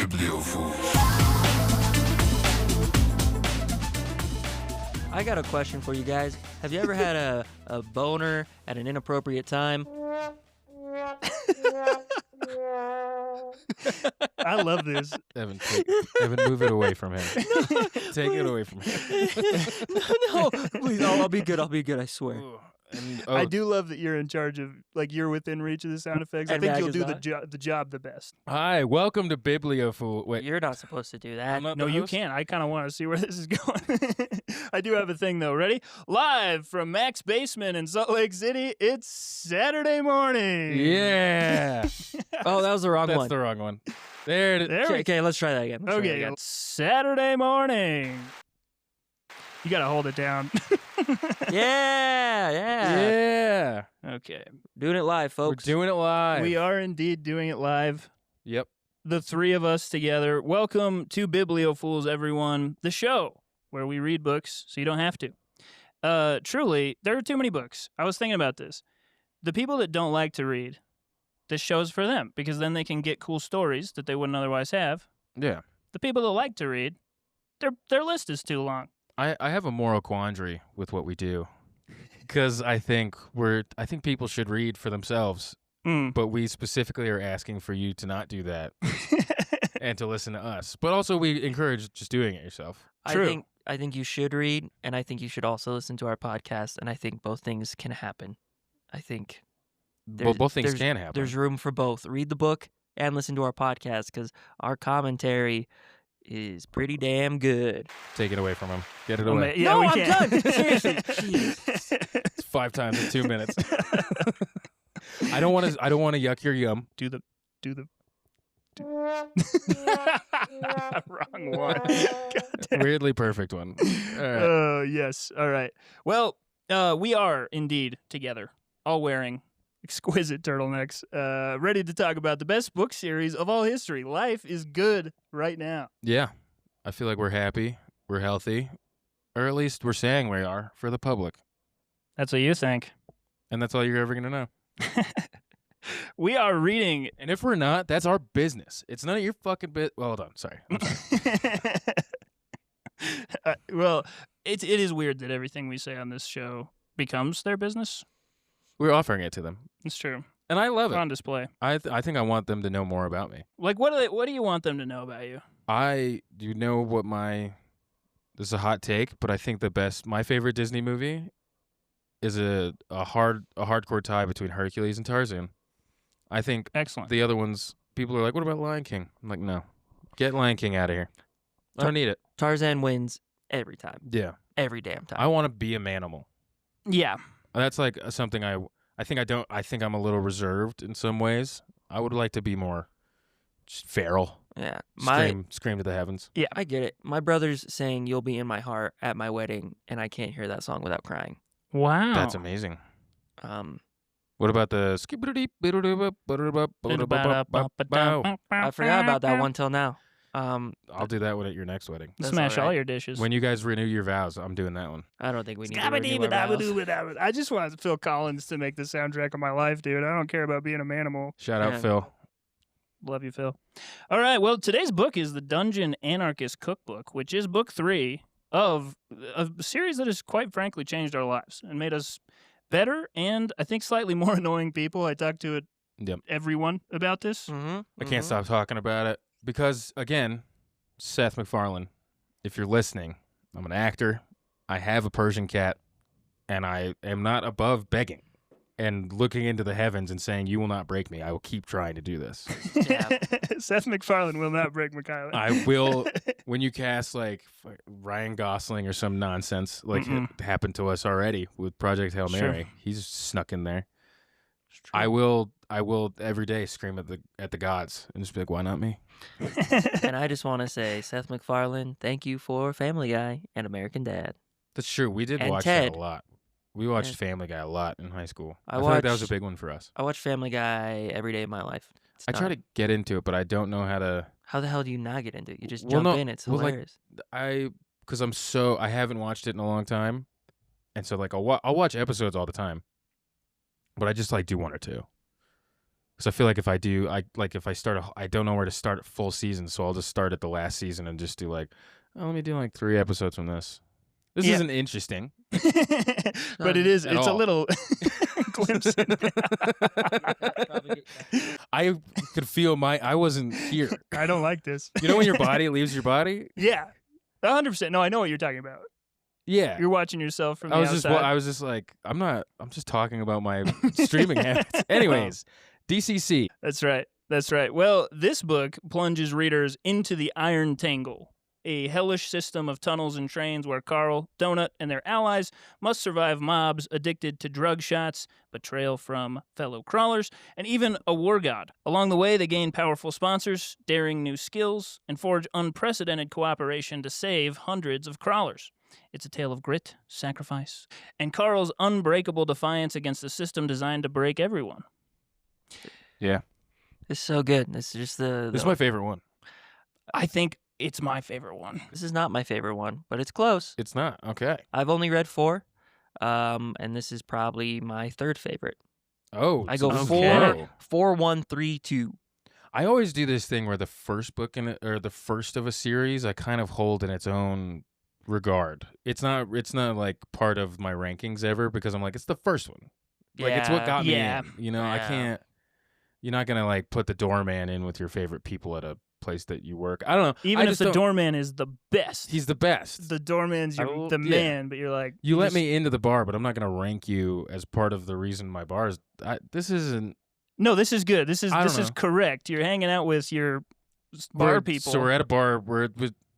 Bibliofools. I got a question for you guys. Have you ever had a boner at an inappropriate time? I love this. Evan, move it away from him. Take it away from him. No, please. I'll be good. I'll be good. I swear. I do love that you're in charge of, like, you're within reach of the sound effects. I And think Mag you'll is do not. the job the best. Hi, welcome to Bibliofool. Wait, You're not supposed to do that. I'm not No, the you host? can't. I kind of want to see where this is going. I do have a thing, though. Ready? Live from Mac's basement in Salt Lake City, it's Saturday morning. Yeah. Oh, that was the wrong That's one. the wrong one. There it is. There we Okay, let's try that again. Let's try that Okay, again. Saturday morning. You got to hold it down. Yeah. Yeah. Okay. Doing it live, We're folks. doing it live. We are indeed doing it live. Yep. The three of us together. Welcome to Bibliofools, everyone. The show where we read books so you don't have to. Truly, there are too many books. I was thinking about this. The people that don't like to read, this show's for them because then they can get cool stories that they wouldn't otherwise have. Yeah. The people that like to read, their list is too long. I have a moral quandary with what we do. Because I think people should read for themselves, but we specifically are asking for you to not do that and to listen to us. But also we encourage just doing it yourself. True. I think you should read, and I think you should also listen to our podcast, and I think both things can happen. I think Well, both things can happen. there's room for both. Read the book and listen to our podcast because our commentary is pretty damn good. Take it away from him. Get it Oh, away. man, yeah, No, we I'm can't. done. Seriously. Jeez. It's 5 times in 2 minutes. I don't want to yuck your yum. do the wrong one. Weirdly perfect one. All right. Oh, yes. All right. Well, we are indeed together, all wearing exquisite turtlenecks, ready to talk about the best book series of all history. Life is good right now. Yeah. I feel like we're happy, we're healthy, or at least we're saying we are for the public. That's what you think. And that's all you're ever going to know. We are reading. And if we're not, that's our business. It's none of your fucking bit. Well, hold on. Sorry. I'm sorry. Well, it is weird that everything we say on this show becomes their business. We're offering it to them. It's true. And I love It's on it. display. I think I want them to know more about me. Like, what do you want them to know about you? Do you know what this is a hot take, but I think my favorite Disney movie is a hardcore tie between Hercules and Tarzan. I think Excellent. the other ones, people are like, what about Lion King? I'm like, no. Get Lion King out of here. I don't need it. Tarzan wins every time. Yeah. Every damn time. I want to be a manimal. Yeah. That's like something I think I'm a little reserved in some ways. I would like to be more just feral. Yeah. Scream to the heavens. Yeah, I get it. My brother's saying "You'll Be in My Heart" at my wedding, and I can't hear that song without crying. Wow. That's amazing. Um, What about the I forgot about that one till now. I'll do that one at your next wedding. That's Smash all alright. your dishes. When you guys renew your vows, I'm doing that one. I don't think we need to renew our vows. I just want Phil Collins to make the soundtrack of my life, dude. I don't care about being a manimal. Shout out Yeah. Phil. Love you, Phil. All right. Well, today's book is the Dungeon Anarchist Cookbook, which is book 3 of a series that has quite frankly changed our lives and made us better and I think slightly more annoying people. I talked to Yep. everyone about this. Mm-hmm. I can't stop talking about it because, again, Seth MacFarlane, if you're listening, I'm an actor. I have a Persian cat, and I am not above begging and looking into the heavens and saying, you will not break me. I will keep trying to do this. Yeah. Seth MacFarlane will not break McKylan. I will, when you cast like Ryan Gosling or some nonsense like it happened to us already with Project Hail Sure. Mary. He's snuck in there. I will every day scream at the gods and just be like, why not me? And I just want to say, Seth MacFarlane, thank you for Family Guy and American Dad. That's true. We did And watch Ted. that a lot. We watched Yeah. Family Guy a lot in high school. I I feel like that was a watched- big one for us. I watch Family Guy every day of my life. It's I try to done. get into it, but I don't know how to. How the hell do you not get into it? You just Well, jump no, in. It's well, like, hilarious. Because I haven't watched it in a long time, and so like I'll watch episodes all the time, but I just like do one or two. Because I feel like if I do, if I start, I don't know where to start a full season, so I'll just start at the last season and just do let me do like 3 episodes from this. This isn't interesting. But it is. It's a little glimpse. I could feel I wasn't here. I don't like this. You know when your body leaves your body? Yeah. 100%. No, I know what you're talking about. Yeah. You're watching yourself from the outside. I was just like, I'm just talking about my streaming habits. Anyways, DCC. That's right. That's right. Well, this book plunges readers into the Iron Tangle, a hellish system of tunnels and trains where Carl, Donut, and their allies must survive mobs addicted to drug shots, betrayal from fellow crawlers, and even a war god. Along the way, they gain powerful sponsors, daring new skills, and forge unprecedented cooperation to save hundreds of crawlers. It's a tale of grit, sacrifice, and Carl's unbreakable defiance against a system designed to break everyone. Yeah. It's so good. This is just This is my favorite one. I think it's my favorite one. This is not my favorite one, but it's close. It's not. Okay. I've only read 4, and this is probably my 3rd favorite. Oh. I go okay. 4, 1, 3, 2. I always do this thing where the first book or the first of a series I kind of hold in its own regard. It's not like part of my rankings ever because I'm like, it's the first one. Like it's what got me in. You know, I can't. You're not gonna like put the doorman in with your favorite people at a place that you work. I don't know. Even if the doorman is the best. He's the best. The doorman's the man, but you're like... You let me into the bar, but I'm not going to rank you as part of the reason my bar is... This isn't... No, this is good. This is correct. You're hanging out with your bar people. So we're at a bar where...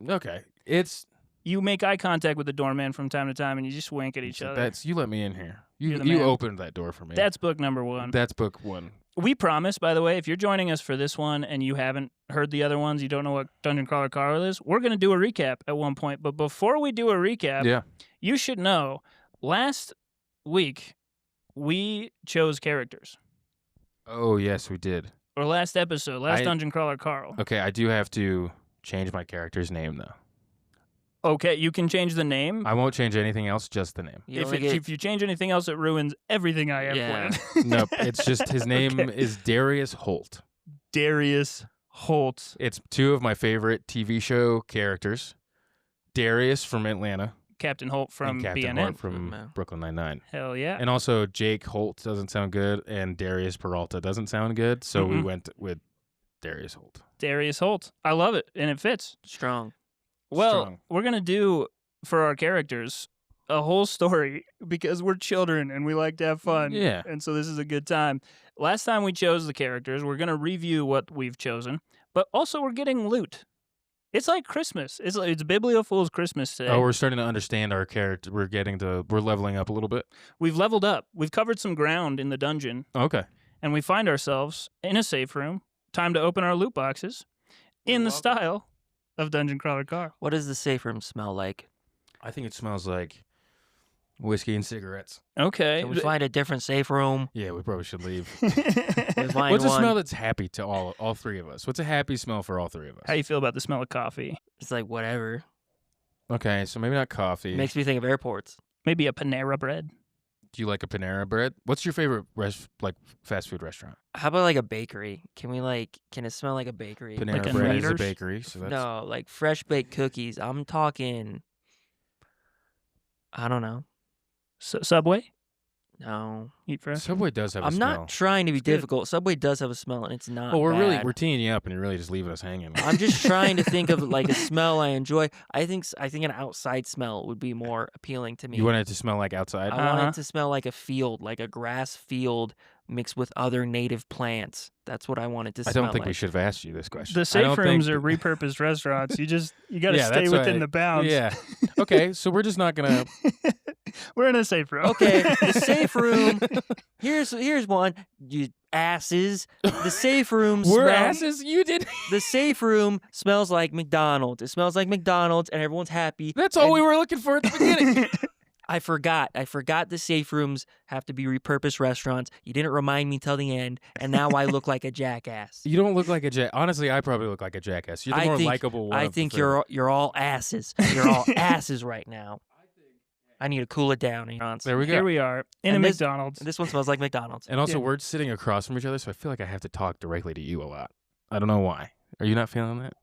Okay. It's... You make eye contact with the doorman from time to time, and you just wink at each other. You let me in here. You opened that door for me. That's book number 1. That's book 1. We promise, by the way, if you're joining us for this one and you haven't heard the other ones, you don't know what Dungeon Crawler Carl is, we're going to do a recap at one point. But before we do a recap, you should know, last week, we chose characters. Oh, yes, we did. Or last episode, Dungeon Crawler Carl. Okay, I do have to change my character's name, though. Okay, you can change the name. I won't change anything else, just the name. If you change anything else, it ruins everything I have planned. Nope, it's just his name is Darius Holt. Darius Holt. It's 2 of my favorite TV show characters. Darius from Atlanta. Captain Holt from Captain BNN. Holt from Brooklyn Nine-Nine. Hell yeah. And also Jake Holt doesn't sound good, and Darius Peralta doesn't sound good, so we went with Darius Holt. Darius Holt. I love it, and it fits. Strong. Well, we're going to do, for our characters, a whole story because we're children and we like to have fun. Yeah. And so this is a good time. Last time we chose the characters, we're going to review what we've chosen, but also we're getting loot. It's like Christmas. It's Bibliophools Christmas today. Oh, we're starting to understand our character. We're leveling up a little bit. We've leveled up. We've covered some ground in the dungeon. Okay. And we find ourselves in a safe room. Time to open our loot boxes in the style of Dungeon Crawler Carl. What does the safe room smell like? I think it smells like whiskey and cigarettes. Okay. Can we find a different safe room? Yeah, we probably should leave. What's a smell that's happy to all 3 of us? What's a happy smell for all 3 of us? How you feel about the smell of coffee? It's like whatever. Okay, so maybe not coffee. Makes me think of airports. Maybe a Panera bread. Do you like a Panera bread? What's your favorite fast food restaurant? How about like a bakery? Can it smell like a bakery? Panera like bread is a bakery. So that's... No, like fresh baked cookies. I'm talking, I don't know. Subway? No. Eat fresh? Subway does have a I'm smell. not trying to be difficult. Subway does have a smell, and it's not we're bad. teeing you up, and you're really just leaving us hanging. I'm just trying to think of like a smell I enjoy. I think an outside smell would be more appealing to me. You want it to smell like outside? I want it to smell like a field, like a grass field mixed with other native plants. That's what I want it to smell like. I don't think we should have asked you this question. The safe rooms are repurposed restaurants. You got to stay within the bounds. Yeah. Okay, so we're just not going to... We're in a safe room. Okay, the safe room. Here's one. You asses. The safe room. We're asses. You did. The safe room smells like McDonald's. It smells like McDonald's, and everyone's happy. That's all we were looking for at the beginning. I forgot the safe rooms have to be repurposed restaurants. You didn't remind me till the end, and now I look like a jackass. You don't look like a jackass. Honestly, I probably look like a jackass. You're the more likable one. I think you're all asses. You're all asses right now. I need to cool it down. There we go. Here we are in And a this- McDonald's. This one smells like McDonald's. And also, Yeah. we're sitting across from each other, so I feel like I have to talk directly to you a lot. I don't know why. Are you not feeling that?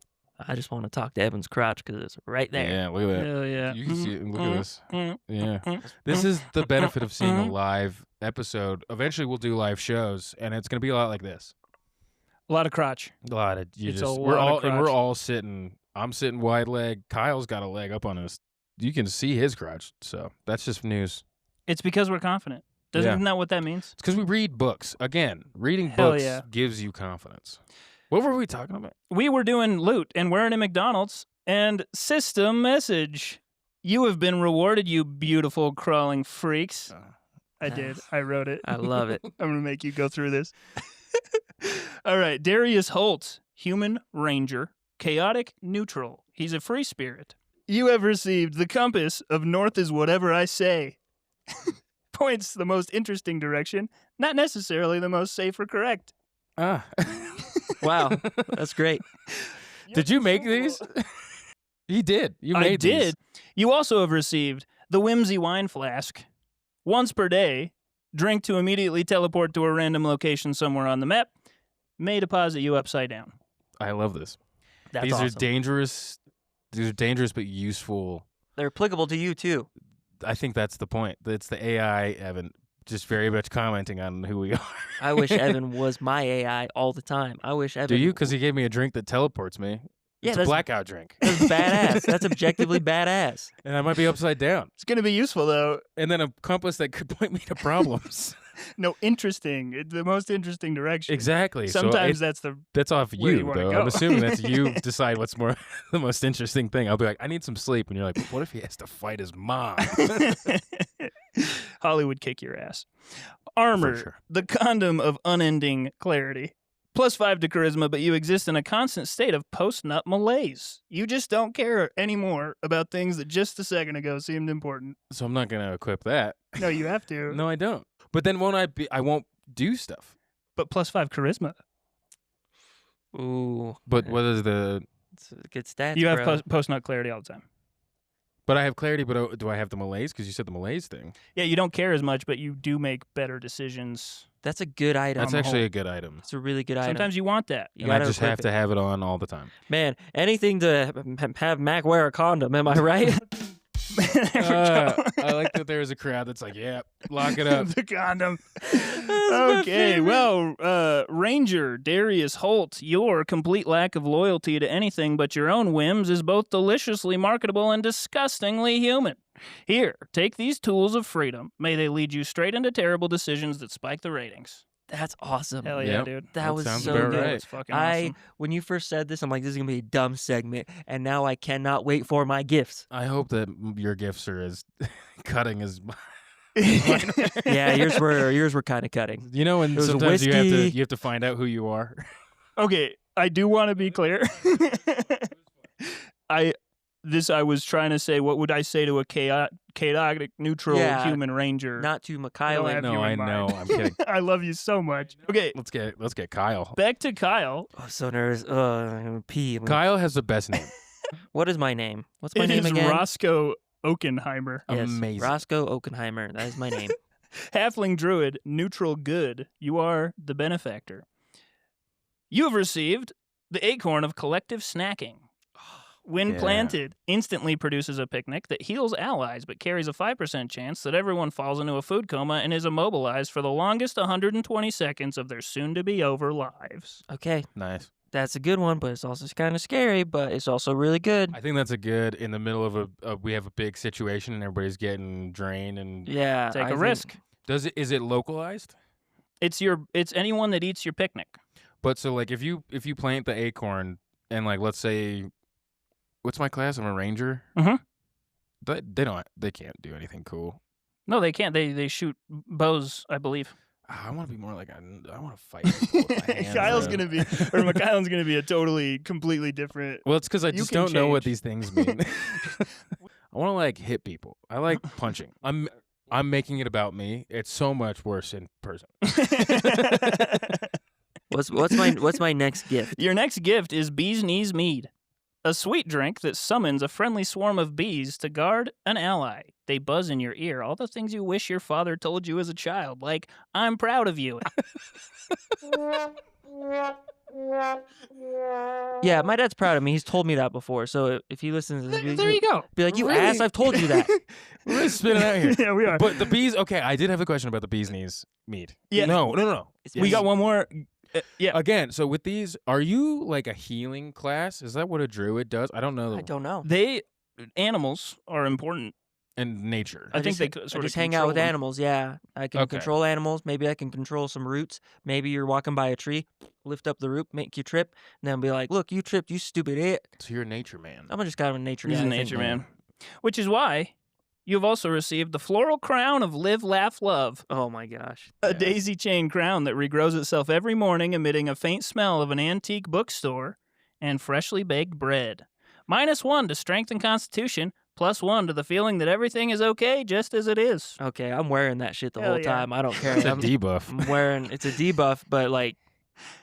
I just want to talk to Evan's crotch because it's right there. Yeah, look at that. Hell yeah. You can see it. Look at this. Mm, Yeah. mm, This is the benefit of seeing a Mhm. live episode. Eventually, we'll do live shows, and it's going to be a lot like this. A lot of crotch. A lot of It's a we're lot all of and we're crotch. all sitting. I'm sitting wide leg. Kyle's got a leg up on his. You can see his crotch, so that's just news. It's because we're confident. Yeah. Isn't that what that means? It's because we read books. Again, reading Hell books yeah. gives you confidence. What were we talking about? We were doing loot, and we're in a McDonald's, and system message. You have been rewarded, you beautiful crawling freaks. I did. I wrote it. I love it. I'm going to make you go through this. All right. Darius Holt, human ranger, chaotic neutral. He's a free spirit. You have received the compass of north is whatever I say. Points the most interesting direction, not necessarily the most safe or correct. Ah. Wow, that's great. Did you make these? He did. You made I did. You also have received the Whimsy Wine Flask. Once per day, drink to immediately teleport to a random location somewhere on the map. May deposit you upside down. I love this. That's These awesome. are dangerous. These are dangerous but useful. They're applicable to you too. I think that's the point. It's the AI, Evan, just very much commenting on who we are. I wish Evan was my AI all the time. I wish Evan. Do you? Because he gave me a drink that teleports me. Yeah, It's a that's blackout drink. That's badass. That's objectively badass. And I might be upside down. It's going to be useful, though. And then a compass that could point me to problems. No, interesting. It's the most interesting direction. Exactly. Sometimes so that's the... that's off where you, you wanna though. go. I'm assuming that's you decide what's more the most interesting thing. I'll be like, I need some sleep. And you're like, what if he has to fight his mom? Hollywood kick your ass. Armor, sure. the condom of unending clarity. +5 to charisma, but you exist in a constant state of post-nut malaise. You just don't care anymore about things that just a second ago seemed important. So I'm not going to equip that. No, you have to. No, I don't. But then I won't do stuff. But +5 charisma. Ooh. But Yeah. what is the... It's a good stats, You have bro. post-nut clarity all the time. But I have clarity, but do I have the malaise? Because you said the malaise thing. Yeah, you don't care as much, but you do make better decisions. That's a good item. That's the actually whole- a good item. It's a really good item. Sometimes you want that. You And I gotta just equip have to it. have it on all the time. Man, anything to have Mac wear a condom, am I right? There we go. I like that there is a crowd that's like, yeah, lock it up. The condom. my Okay, favorite. well, Ranger Darius Holt, your complete lack of loyalty to anything but your own whims is both deliciously marketable and disgustingly human. Here, take these tools of freedom. May they lead you straight into terrible decisions that spike the ratings. That's awesome. Hell yeah, Yep. dude. That was sounds so about good. right. That's fucking awesome. When you first said this, I'm like, this is gonna be a dumb segment, and now I cannot wait for my gifts. I hope that your gifts are as cutting as... Yeah, yours were kind of cutting. You know, and It was sometimes you whiskey. have to find out who you are. Okay, I do want to be clear. I was trying to say, what would I say to a chaotic, neutral Yeah, human ranger? Not to I don't McKylin. have No, you in I mind. know. I'm kidding. I love you so much. Okay, Let's get Kyle. back to Kyle. Oh, so nervous. I'm gonna pee. Kyle has the best name. What is my name? What's my It name is again? Roscoe Oakenheimer. Yes, Amazing. Roscoe Oakenheimer. That is my name. Halfling druid, neutral good. You are the benefactor. You have received the acorn of collective snacking. When Yeah. planted, instantly produces a picnic that heals allies, but carries a 5% chance that everyone falls into a food coma and is immobilized for the longest 120 seconds of their soon-to-be-over lives. Okay, Nice. that's a good one, but it's also kind of scary, but it's also really good. I think that's a good in the middle of we have a big situation and everybody's getting drained and Yeah, Take I a think- risk. is it localized? It's anyone that eats your picnic. But so like if you plant the acorn and like let's say what's my class? I'm a ranger. Mhm. They can't do anything cool. No, they can't. They shoot bows, I believe. I want to be more like I want to fight. people with my hands, Kyle's though. gonna be, or McKylon's gonna be a completely different. Well, it's because I You just can don't know what change. these things mean. I want to like hit people. I like punching. I'm making it about me. It's so much worse in person. What's my next gift? Your next gift is Bee's Knees Mead. A sweet drink that summons a friendly swarm of bees to guard an ally. They buzz in your ear, all the things you wish your father told you as a child, like, I'm proud of you. Yeah, my dad's proud of me. He's told me that before. So if he listens, There you go. be like, you Really? ass, I've told you that. We're really spinning out here. Yeah, we are. But the bees, okay, I did have a question about the bee's knees meat. Yeah. No. We got one more. Yeah. Again, so with these, are you like a healing class? Is that what a druid does? I don't know. I don't know. Animals are important. And nature. I think they I sort of just hang out with control them. animals. Yeah, I can Okay. control animals. Maybe I can control some roots. Maybe you're walking by a tree, lift up the root, make you trip, and then be like, "Look, you tripped, you stupid idiot." So you're a nature man. I'm just kind of a nature He's guy. a I think, nature man. Which is why you've also received the floral crown of Live, Laugh, Love. Oh my gosh. A Yeah. daisy chain crown that regrows itself every morning, emitting a faint smell of an antique bookstore and freshly baked bread. -1 to strength and constitution, +1 to the feeling that everything is okay just as it is. Okay, I'm wearing that shit the Hell whole yeah. time. I don't care. It's a I'm debuff. wearing. It's a debuff, but like,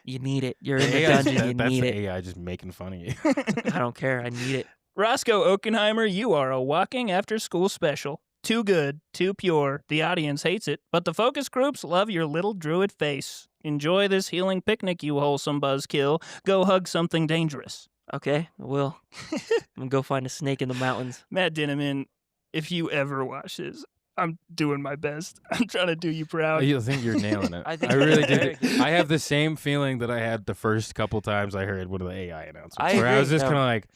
you need it. You're in the AI dungeon. You that's need the it. AI just making fun of you. I don't care. I need it. Roscoe Oppenheimer, you are a walking after-school special. Too good, too pure. The audience hates it, but the focus groups love your little druid face. Enjoy this healing picnic, you wholesome buzzkill. Go hug something dangerous. Okay, I will. I'm gonna go find a snake in the mountains. Matt Dinniman, if you ever watch this, I'm doing my best. I'm trying to do you proud. I think you're nailing it. I think really you're very did. good. I have the same feeling that I had the first couple times I heard one of the AI announcements. I where I agree. was just No. kind of like,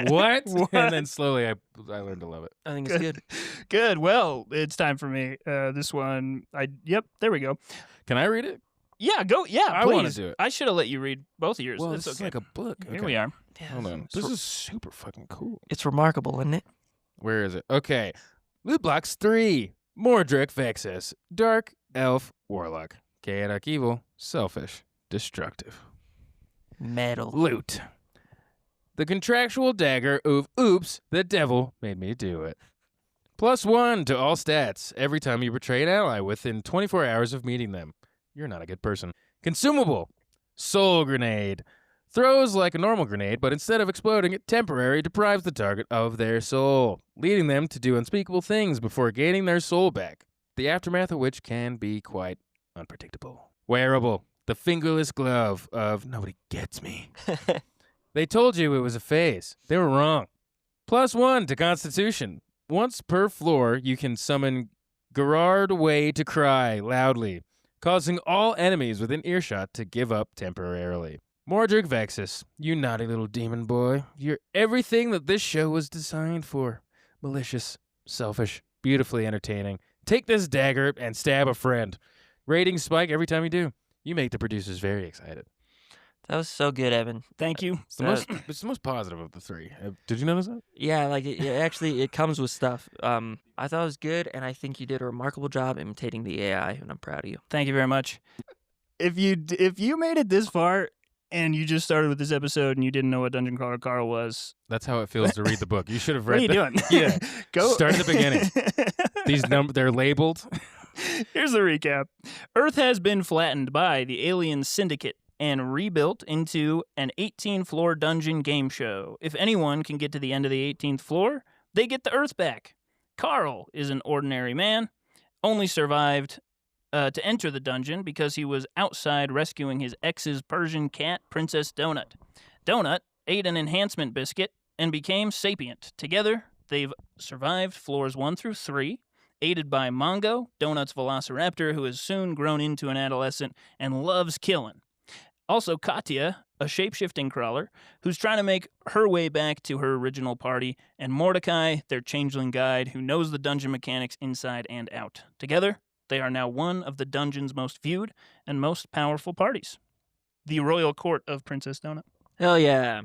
what? What? And then slowly I learned to love it. I think it's good. Good. Well, it's time for me. This one, yep, there we go. Can I read it? Yeah, go. Yeah, I please. wanna do it. I should have let you read both of yours. Well, That's this is okay. like a book. Here Okay. we are. Yeah, Hold on. it's This re- is super fucking cool. It's remarkable, isn't it? Where is it? Okay. Loot blocks 3. Mordric Vexus. Dark Elf Warlock. Chaotic Evil. Selfish. Destructive. Metal. Loot. The contractual dagger of oops, the devil made me do it. +1 to all stats every time you betray an ally within 24 hours of meeting them. You're not a good person. Consumable. Soul Grenade. Throws like a normal grenade, but instead of exploding, it temporarily deprives the target of their soul, leading them to do unspeakable things before gaining their soul back, the aftermath of which can be quite unpredictable. Wearable. The fingerless glove of nobody gets me. They told you it was a phase. They were wrong. +1 to Constitution. Once per floor, you can summon Gerard Way to cry loudly, causing all enemies within earshot to give up temporarily. Mordric Vexus, you naughty little demon boy. You're everything that this show was designed for. Malicious, selfish, beautifully entertaining. Take this dagger and stab a friend. Ratings spike every time you do. You make the producers very excited. That was so good, Evan. Thank you. It's the most positive of the 3. Did you notice that? Yeah, like it comes with stuff. I thought it was good, and I think you did a remarkable job imitating the AI, and I'm proud of you. Thank you very much. If you made it this far and you just started with this episode and you didn't know what Dungeon Crawler Carl was, That's how it feels to read the book. You should have what are read you the- doing? Yeah. Go Start at the beginning. These they're labeled. Here's the recap. Earth has been flattened by the alien syndicate and rebuilt into an 18-floor dungeon game show. If anyone can get to the end of the 18th floor, they get the Earth back. Carl is an ordinary man, only survived to enter the dungeon because he was outside rescuing his ex's Persian cat, Princess Donut. Donut ate an enhancement biscuit and became sapient. Together, they've survived floors 1 through 3, aided by Mongo, Donut's velociraptor, who has soon grown into an adolescent and loves killing. Also, Katya, a shape-shifting crawler, who's trying to make her way back to her original party, and Mordecai, their changeling guide, who knows the dungeon mechanics inside and out. Together, they are now one of the dungeon's most viewed and most powerful parties. The royal court of Princess Donut. Hell yeah.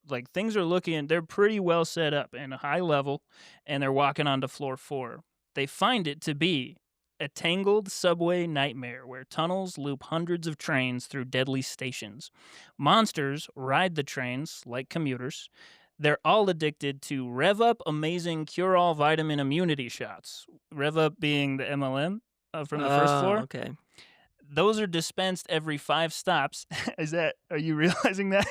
Like, things are looking, they're pretty well set up and a high level, and they're walking onto floor 4. They find it to be a tangled subway nightmare where tunnels loop hundreds of trains through deadly stations. Monsters ride the trains like commuters. They're all addicted to Rev Up amazing cure-all vitamin immunity shots. Rev Up being the MLM from the first floor. Okay. those are dispensed every 5 stops. Are you realizing that?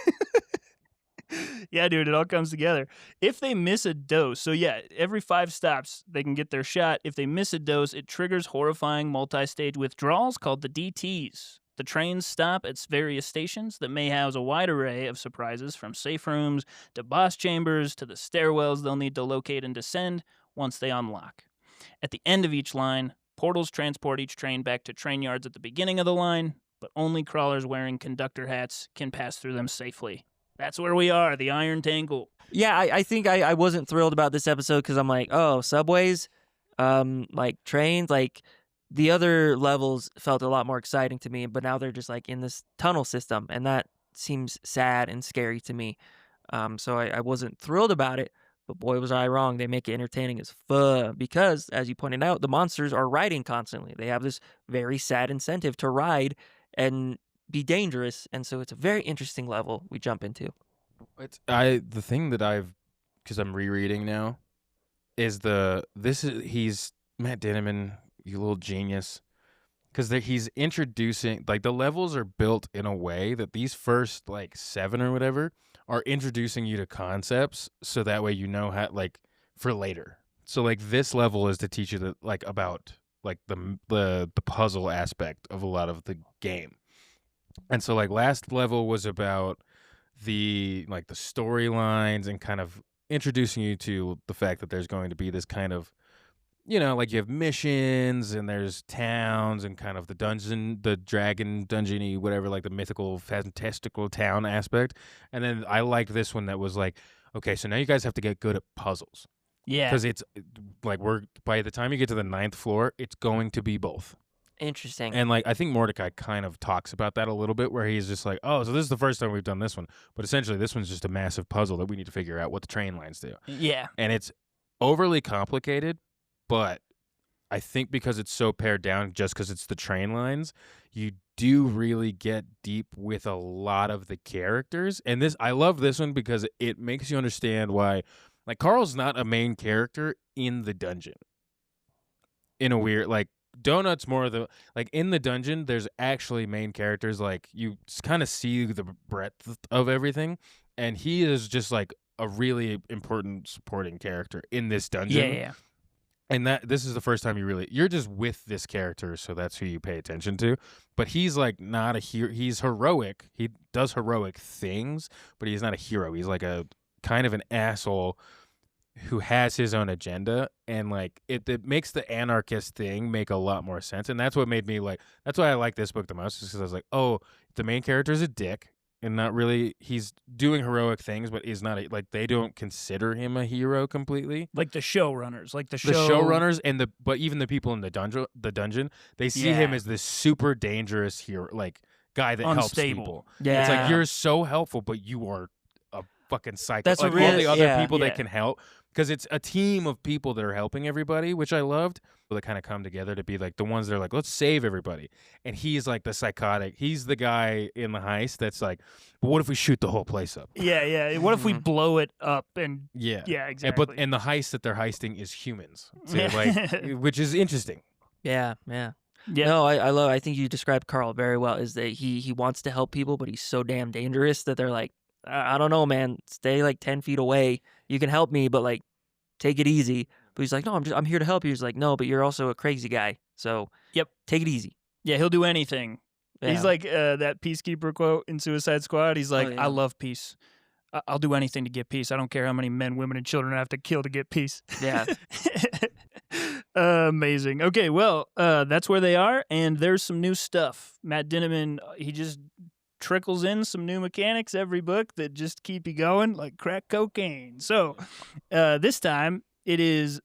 Yeah, dude, it all comes together. If they miss a dose, so yeah, every 5 stops, they can get their shot. If they miss a dose, it triggers horrifying multi-stage withdrawals called the DTs. The trains stop at various stations that may house a wide array of surprises, from safe rooms to boss chambers to the stairwells they'll need to locate and descend once they unlock. At the end of each line, portals transport each train back to train yards at the beginning of the line, but only crawlers wearing conductor hats can pass through them safely. That's where we are, the Iron Tangle. Yeah, I think I wasn't thrilled about this episode because I'm like, oh, subways, like trains, like the other levels felt a lot more exciting to me, but now they're just like in this tunnel system, and that seems sad and scary to me. So I wasn't thrilled about it, but boy, was I wrong. They make it entertaining as fuck because, as you pointed out, the monsters are riding constantly. They have this very sad incentive to ride and be dangerous, and so it's a very interesting level we jump into. The thing that because I'm rereading now, is he's Matt Dinniman, you little genius, because he's introducing, like, the levels are built in a way that these first like 7 or whatever are introducing you to concepts, so that way you know how, like, for later. So like this level is to teach you that, like, about like the puzzle aspect of a lot of the game. And so, like, last level was about the storylines and kind of introducing you to the fact that there's going to be this kind of, like, you have missions and there's towns and kind of the dragon dungeon-y, whatever, like the mythical, fantastical town aspect. And then I liked this one that was like, okay, so now you guys have to get good at puzzles. Yeah. Because it's like, by the time you get to the 9th floor, it's going to be both. Interesting. And, like, I think Mordecai kind of talks about that a little bit, where he's just like, oh, so this is the first time we've done this one. But essentially, this one's just a massive puzzle that we need to figure out what the train lines do. Yeah. And it's overly complicated, but I think because it's so pared down, just because it's the train lines, you do really get deep with a lot of the characters. And I love this one because it makes you understand why, like, Carl's not a main character in the dungeon. In a weird, like, Donut's more of the, like, in the dungeon, there's actually main characters. Like, you kind of see the breadth of everything, and he is just, like, a really important supporting character in this dungeon. Yeah. And this is the first time you're just with this character, so that's who you pay attention to. But he's, like, not a hero. He's heroic. He does heroic things, but he's not a hero. He's, like, a kind of an asshole who has his own agenda, and, like, it makes the anarchist thing make a lot more sense. And that's what made me, like, that's why I like this book the most, is because I was like, oh, the main character is a dick, and not really, he's doing heroic things, but he's not like, they don't consider him a hero completely. Like the showrunners, the showrunners, but even the people in the dungeon, they see him as this super dangerous hero, like, guy that helps people. Yeah, it's like, you're so helpful, but you are a fucking psycho. That's like, a real, all the other people yeah. that can help. Because it's a team of people that are helping everybody, which I loved. That kind of come together to be, like, the ones that are like, let's save everybody. And he's, like, the psychotic. He's the guy in the heist that's like, but what if we shoot the whole place up? Yeah. What if we blow it up? And yeah, exactly. And the heist that they're heisting is humans, so, like, which is interesting. Yeah. No, I think you described Carl very well. Is that he wants to help people, but he's so damn dangerous that they're like, I don't know, man. Stay, like, 10 feet away. You can help me, but, like, take it easy. But he's like, no, I'm here to help you. He's like, no, but you're also a crazy guy. So take it easy. Yeah, he'll do anything. Yeah. He's like that peacekeeper quote in Suicide Squad. He's like, I love peace. I'll do anything to get peace. I don't care how many men, women, and children I have to kill to get peace. Yeah. Amazing. Okay, well, that's where they are, and there's some new stuff. Matt Dinniman, he just trickles in some new mechanics every book that just keep you going like crack cocaine. So this time it is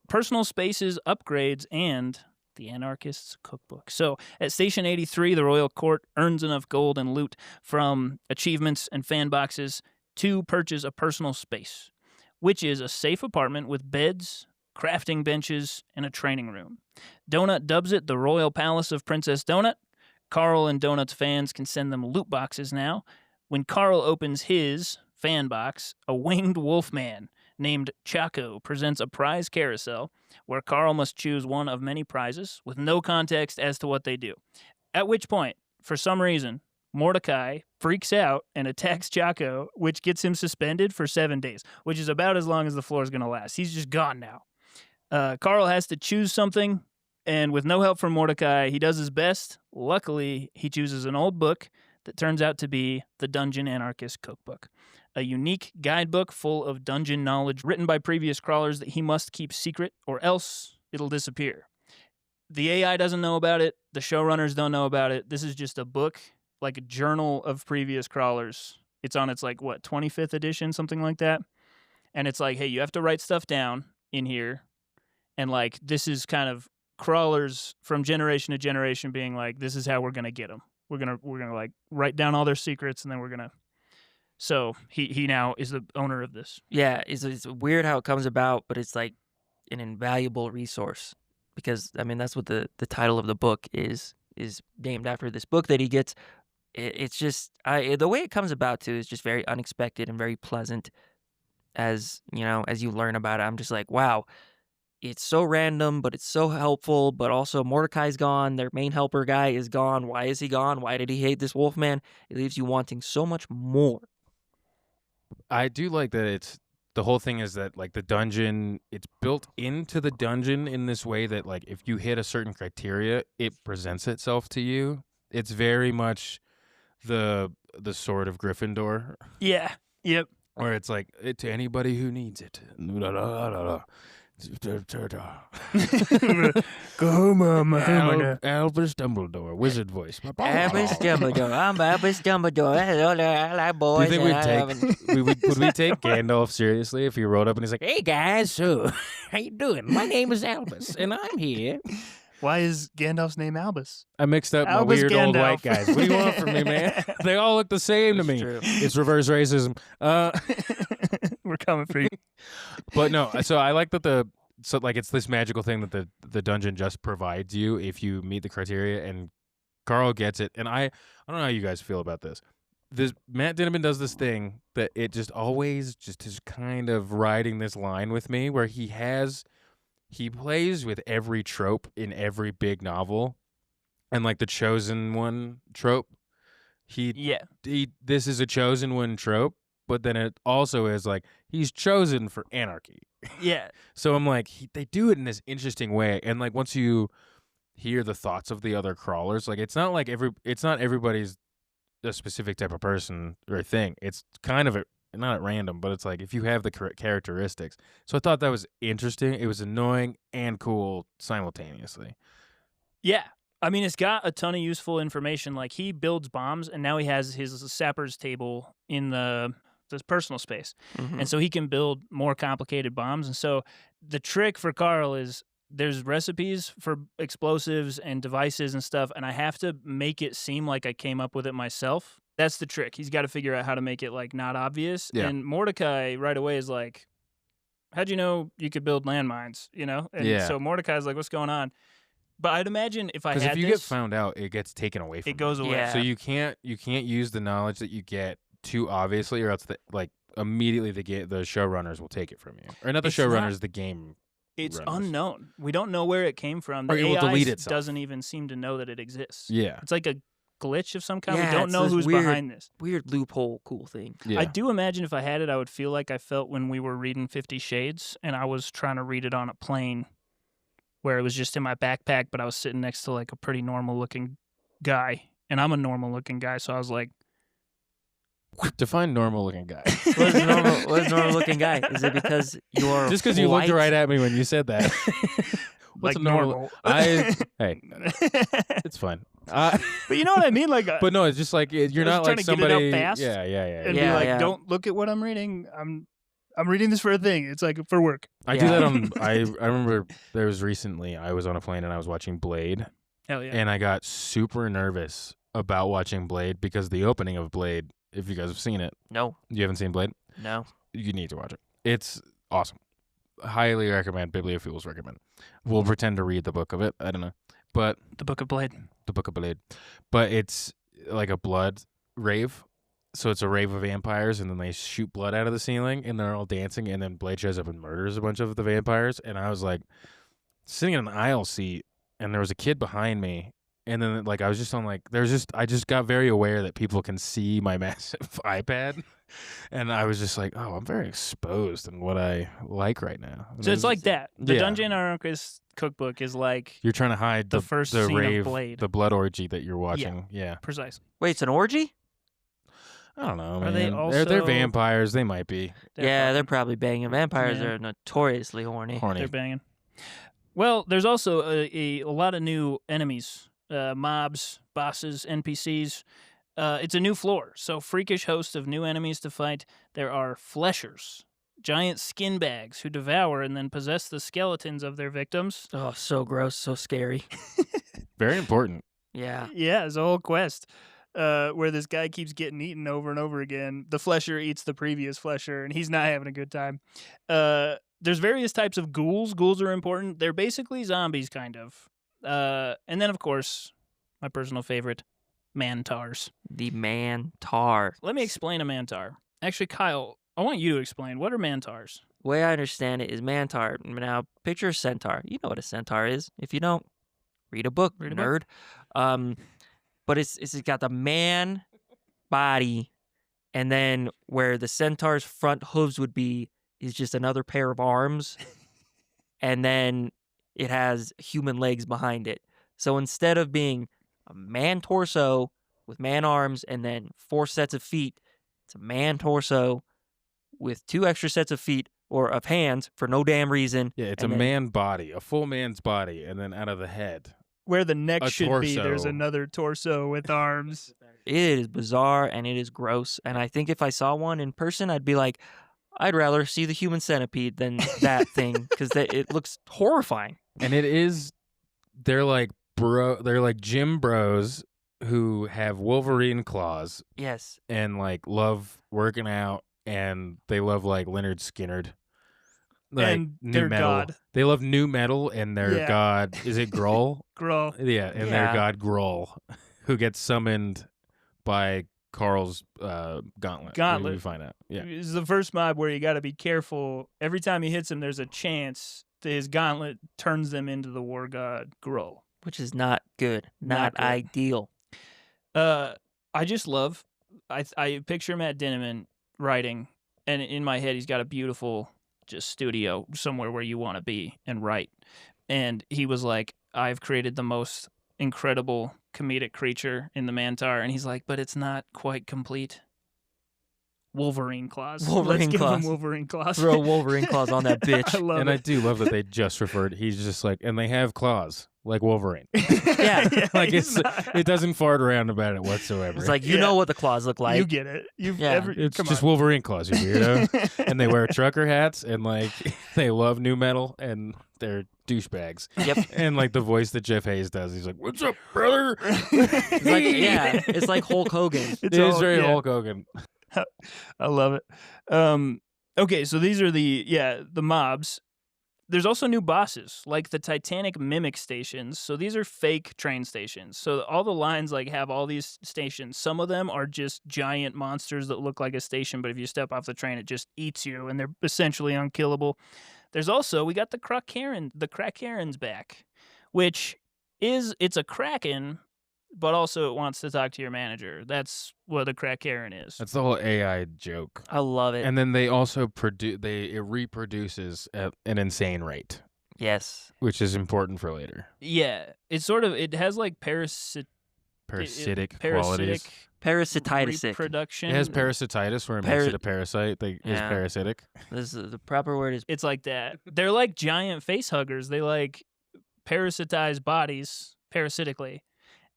personal spaces, upgrades, and the Anarchist's Cookbook. So at Station 83, the Royal Court earns enough gold and loot from achievements and fan boxes to purchase a personal space, which is a safe apartment with beds, crafting benches, and a training room. Donut dubs it the Royal Palace of Princess Donut. Carl and Donut's fans can send them loot boxes now. When Carl opens his fan box, a winged wolf man named CHOO presents a prize carousel where Carl must choose one of many prizes with no context as to what they do. At which point, for some reason, Mordecai freaks out and attacks CHOO, which gets him suspended for 7 days, which is about as long as the floor is going to last. He's just gone now. Carl has to choose something, and with no help from Mordecai, he does his best. Luckily, he chooses an old book that turns out to be the Dungeon Anarchist Cookbook, a unique guidebook full of dungeon knowledge written by previous crawlers that he must keep secret or else it'll disappear. The AI doesn't know about it. The showrunners don't know about it. This is just a book, like a journal of previous crawlers. It's on its 25th edition, something like that. And it's like, hey, you have to write stuff down in here. And this is kind of crawlers from generation to generation being like, this is how we're going to get them. We're going to write down all their secrets, and then we're going to. So he now is the owner of this. Yeah, it's weird how it comes about, but it's like an invaluable resource because that's what the title of the book is named after this book that he gets. It's just the way it comes about too is just very unexpected and very pleasant. As you learn about it, I'm just like, wow, it's so random, but it's so helpful. But also Mordecai's gone. Their main helper guy is gone. Why is he gone? Why did he hate this Wolfman? It leaves you wanting so much more. I do like that the whole thing is that the dungeon, it's built into the dungeon in this way that if you hit a certain criteria, it presents itself to you. It's very much the sword of Gryffindor. Yeah. Yep. Where it's to anybody who needs it. Go home, Albus Dumbledore, wizard voice. Albus Dumbledore. I'm Albus Dumbledore. I like boys. Do you think would we take Gandalf seriously if he rode up and he's like, "Hey guys, so how you doing? My name is Albus, and I'm here." Why is Gandalf's name Albus? I mixed up Albus my weird Gandalf. old white guys. What do you want from me, man? They all look the same to me. True. It's reverse racism. We're coming for you. But no, so I like that it's this magical thing that the dungeon just provides you if you meet the criteria, and Carl gets it. And I don't know how you guys feel about this. Matt Dinniman does this thing that it just always just is kind of riding this line with me where he plays with every trope in every big novel, and the chosen one trope. This is a chosen one trope, but then it also is he's chosen for anarchy. Yeah. So I'm they do it in this interesting way, and once you hear the thoughts of the other crawlers, it's not it's not everybody's a specific type of person or thing. It's kind of not at random, but it's if you have the correct characteristics. So I thought that was interesting. It was annoying and cool simultaneously. Yeah. It's got a ton of useful information. He builds bombs, and now he has his sapper's table in this personal space. Mm-hmm. And so he can build more complicated bombs. And so the trick for Carl is there's recipes for explosives and devices and stuff, and I have to make it seem like I came up with it myself. That's the trick. He's got to figure out how to make it not obvious. Yeah. And Mordecai right away is how'd you know you could build landmines? And so Mordecai's what's going on? But I'd imagine if I had because if you get found out, it gets taken away from you. It goes away. Yeah. So you can't use the knowledge that you get too obviously, or else immediately the showrunners will take it from you. Or not the showrunners, the game. It's runners. Unknown. We don't know where it came from. The or it will AI delete itself. Doesn't even seem to know that it exists. Yeah. It's like a glitch of some kind. Yeah, we don't know who's behind this. Weird loophole, cool thing. Yeah. I do imagine if I had it, I would feel like I felt when we were reading 50 Shades, and I was trying to read it on a plane where it was just in my backpack, but I was sitting next to a pretty normal-looking guy, and I'm a normal-looking guy, so I was like... Define normal-looking guy. What is normal-looking guy? Is it because you're just because you looked right at me when you said that? What's a normal? Hey, it's fine. But you know what I mean? But no, it's just you're not trying to somebody. Get it up fast Yeah. And be don't look at what I'm reading. I'm reading this for a thing. It's for work. I do that on. I remember there was recently I was on a plane and I was watching Blade. Hell yeah! And I got super nervous about watching Blade because the opening of Blade. If you guys have seen it, No. You haven't seen Blade? No. You need to watch it. It's awesome. Highly recommend. Bibliophiles recommend. We'll pretend to read the book of it. I don't know, but the Book of Blade. The Book of Blade, but it's like a blood rave. So it's a rave of vampires, and then they shoot blood out of the ceiling, and they're all dancing, and then Blade shows up and murders a bunch of the vampires. And I was like sitting in an aisle seat, and there was a kid behind me, and then like I was just on like I just got very aware that people can see my massive iPad, and I was just like, oh, I'm very exposed in what I like right now. And So it's like that. The yeah. Dungeon Anarchist cookbook is like You're trying to hide the first scene of rave, Blade. the blood orgy that you're watching. Yeah. precisely. Wait, it's an orgy? I don't know, Are man. they They're also- vampires. They might be They're probably banging. Vampires Yeah. are notoriously horny. horny. They're banging. Well, there's also a lot of new enemies, mobs, bosses, NPCs. It's a new floor, so freakish host of new enemies to fight. There are fleshers, giant skin bags who devour and then possess the skeletons of their victims. Oh, so gross, so scary. Very important. Yeah. Yeah, it's a whole quest where this guy keeps getting eaten over and over again. The flesher eats the previous flesher, and he's not having a good time. There's various types of ghouls. Ghouls are important. They're basically zombies, kind of. And then, of course, my personal favorite, mantars. The Mantar. Let me explain a mantar. Actually, Kyle, I want you to explain. What are mantars? The way I understand it is Mantar. Now, picture a centaur. You know what a centaur is. If you don't, read a book, Read a nerd. But it's got the man body, and then where the centaur's front hooves would be is just another pair of arms, and then it has human legs behind it. So instead of being a man torso with man arms and then 4 sets of feet, it's a man torso with 2 extra sets of feet or of hands for no damn reason. Yeah, it's and a then- man body, a full man's body, and then out of the head. Where the neck A should be, there's torso. another torso with arms. It is bizarre and it is gross. And I think if I saw one in person, I'd be like, I'd rather see the human centipede than that thing because it looks horrifying. And they're like gym bros who have Wolverine claws Yes. and like love working out, and they love like Leonard Skinnerd. Like And new their metal. god. They love new metal, and their Yeah. god is it Grohl? Grow. Yeah, and Yeah. their god Grohl, who gets summoned by Carl's gauntlet. Gauntlet. We find out. Yeah. This is the first mob where you got to be careful. Every time he hits him, there's a chance that his gauntlet turns them into the war god Grohl. Which is not good. Not Not good. ideal. I just love. I picture Matt Dinniman writing, and in my head, he's got a beautiful just studio somewhere where you want to be and write. And he was like, "I've created the most incredible comedic creature in the Mantar," and he's like, "But it's not quite complete." Wolverine claws. Wolverine Let's give claws. him Wolverine claws. Throw Wolverine claws on that bitch. I love And I it. do love that they just referred. He's just like, and they have claws like Wolverine. Yeah. Like he's it's not- it doesn't fart around about it whatsoever. It's like, you Yeah. know what the claws look like. you get it. You've Yeah. it's come just on. Wolverine claws, you weirdo. And they wear trucker hats, and like they love new metal, and they're douchebags. Yep. And like the voice that Jeff Hayes does, he's like, "What's up, brother?" It's like, yeah, it's like Hulk Hogan. It's It is all- very yeah. Hulk Hogan. I love it. Okay, so these are the mobs. There's also new bosses, like the Titanic mimic stations. So these are fake train stations. So all the lines like have all these stations. Some of them are just giant monsters that look like a station, but if you step off the train, it just eats you, and they're essentially unkillable. There's also, we got the Kraken's back, which it's a Kraken, but also it wants to talk to your manager. That's what a Kraken is. That's the whole AI joke. I love it. And then they also it reproduces at an insane rate, Yes. which is important for later. Yeah, it has like Parasitic qualities. Parasititis. reproduction. It has parasititis, where it makes it a parasite. Is Yeah. parasitic. This is, the proper word is It's like that. They're like giant face huggers. They like parasitize bodies parasitically,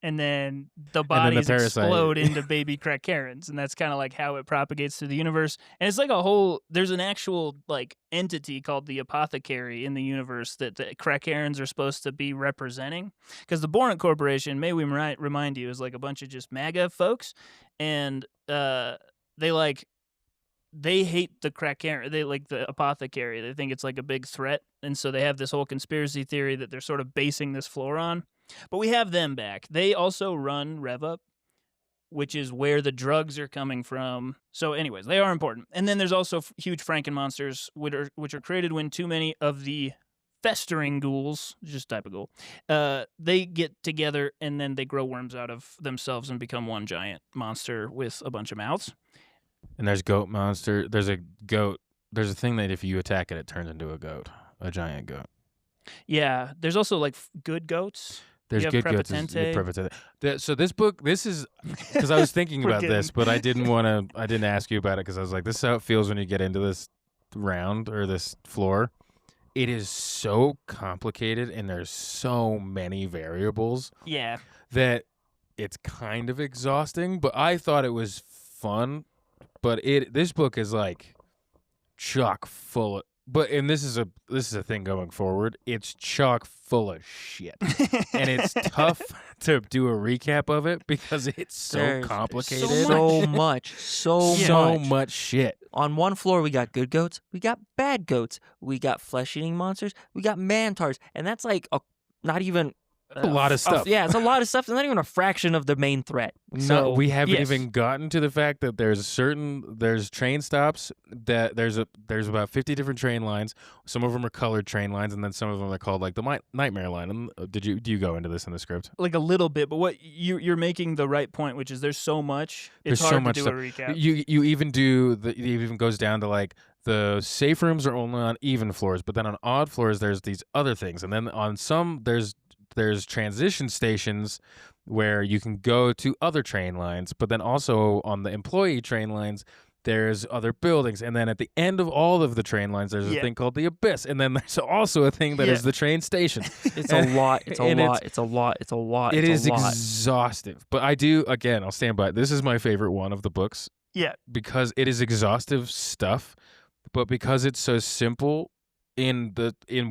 and then the bodies parasite- explode into baby Krakens, and that's kind of like how it propagates through the universe. And it's like there's an actual like entity called the apothecary in the universe that the Krakens are supposed to be representing, because the Bornet Corporation, may we remind you, is like a bunch of just MAGA folks, and they hate the Kraken. They like the apothecary. They think it's like a big threat, and so they have this whole conspiracy theory that they're sort of basing this floor on. But we have them back. They also run Rev Up, which is where the drugs are coming from. So anyways, they are important. And then there's also huge Franken monsters, which are created when too many of the festering ghouls, just type of ghoul, they get together and then they grow worms out of themselves and become one giant monster with a bunch of mouths. And there's goat monster. There's a goat. There's a thing that if you attack it, it turns into a goat, a giant goat. Yeah, there's also like good goats. There's good goats. So this book, this is because I was thinking about this, but I didn't ask you about it because I was like, this is how it feels when you get into this round or this floor. It is so complicated and there's so many variables. Yeah. That it's kind of exhausting, but I thought it was fun. But this book is like chock full of, and this is a thing going forward. It's chock full of shit, and it's tough to do a recap of it because it's so complicated. So much shit. On one floor, we got good goats, we got bad goats, we got flesh-eating monsters, we got mantars, and that's like not even a lot of stuff. Yeah, it's a lot of stuff. It's not even a fraction of the main threat. No, we haven't even gotten to the fact that there's train stops that there's about 50 different train lines. Some of them are colored train lines, and then some of them are called like the Nightmare line. And do you go into this in the script? Like a little bit, but what you're making the right point, which is there's so much. It's there's hard so much to do stuff. a recap. You even it even goes down to like the safe rooms are only on even floors, but then on odd floors there's these other things, and then on some there's transition stations where you can go to other train lines, but then also on the employee train lines, there's other buildings. And then at the end of all of the train lines, there's a thing called the Abyss. And then there's also a thing that is the train station. It's a lot. It's a lot. It is exhaustive. But I'll stand by it. This is my favorite one of the books. Yeah. Because it is exhaustive stuff, but because it's so simple in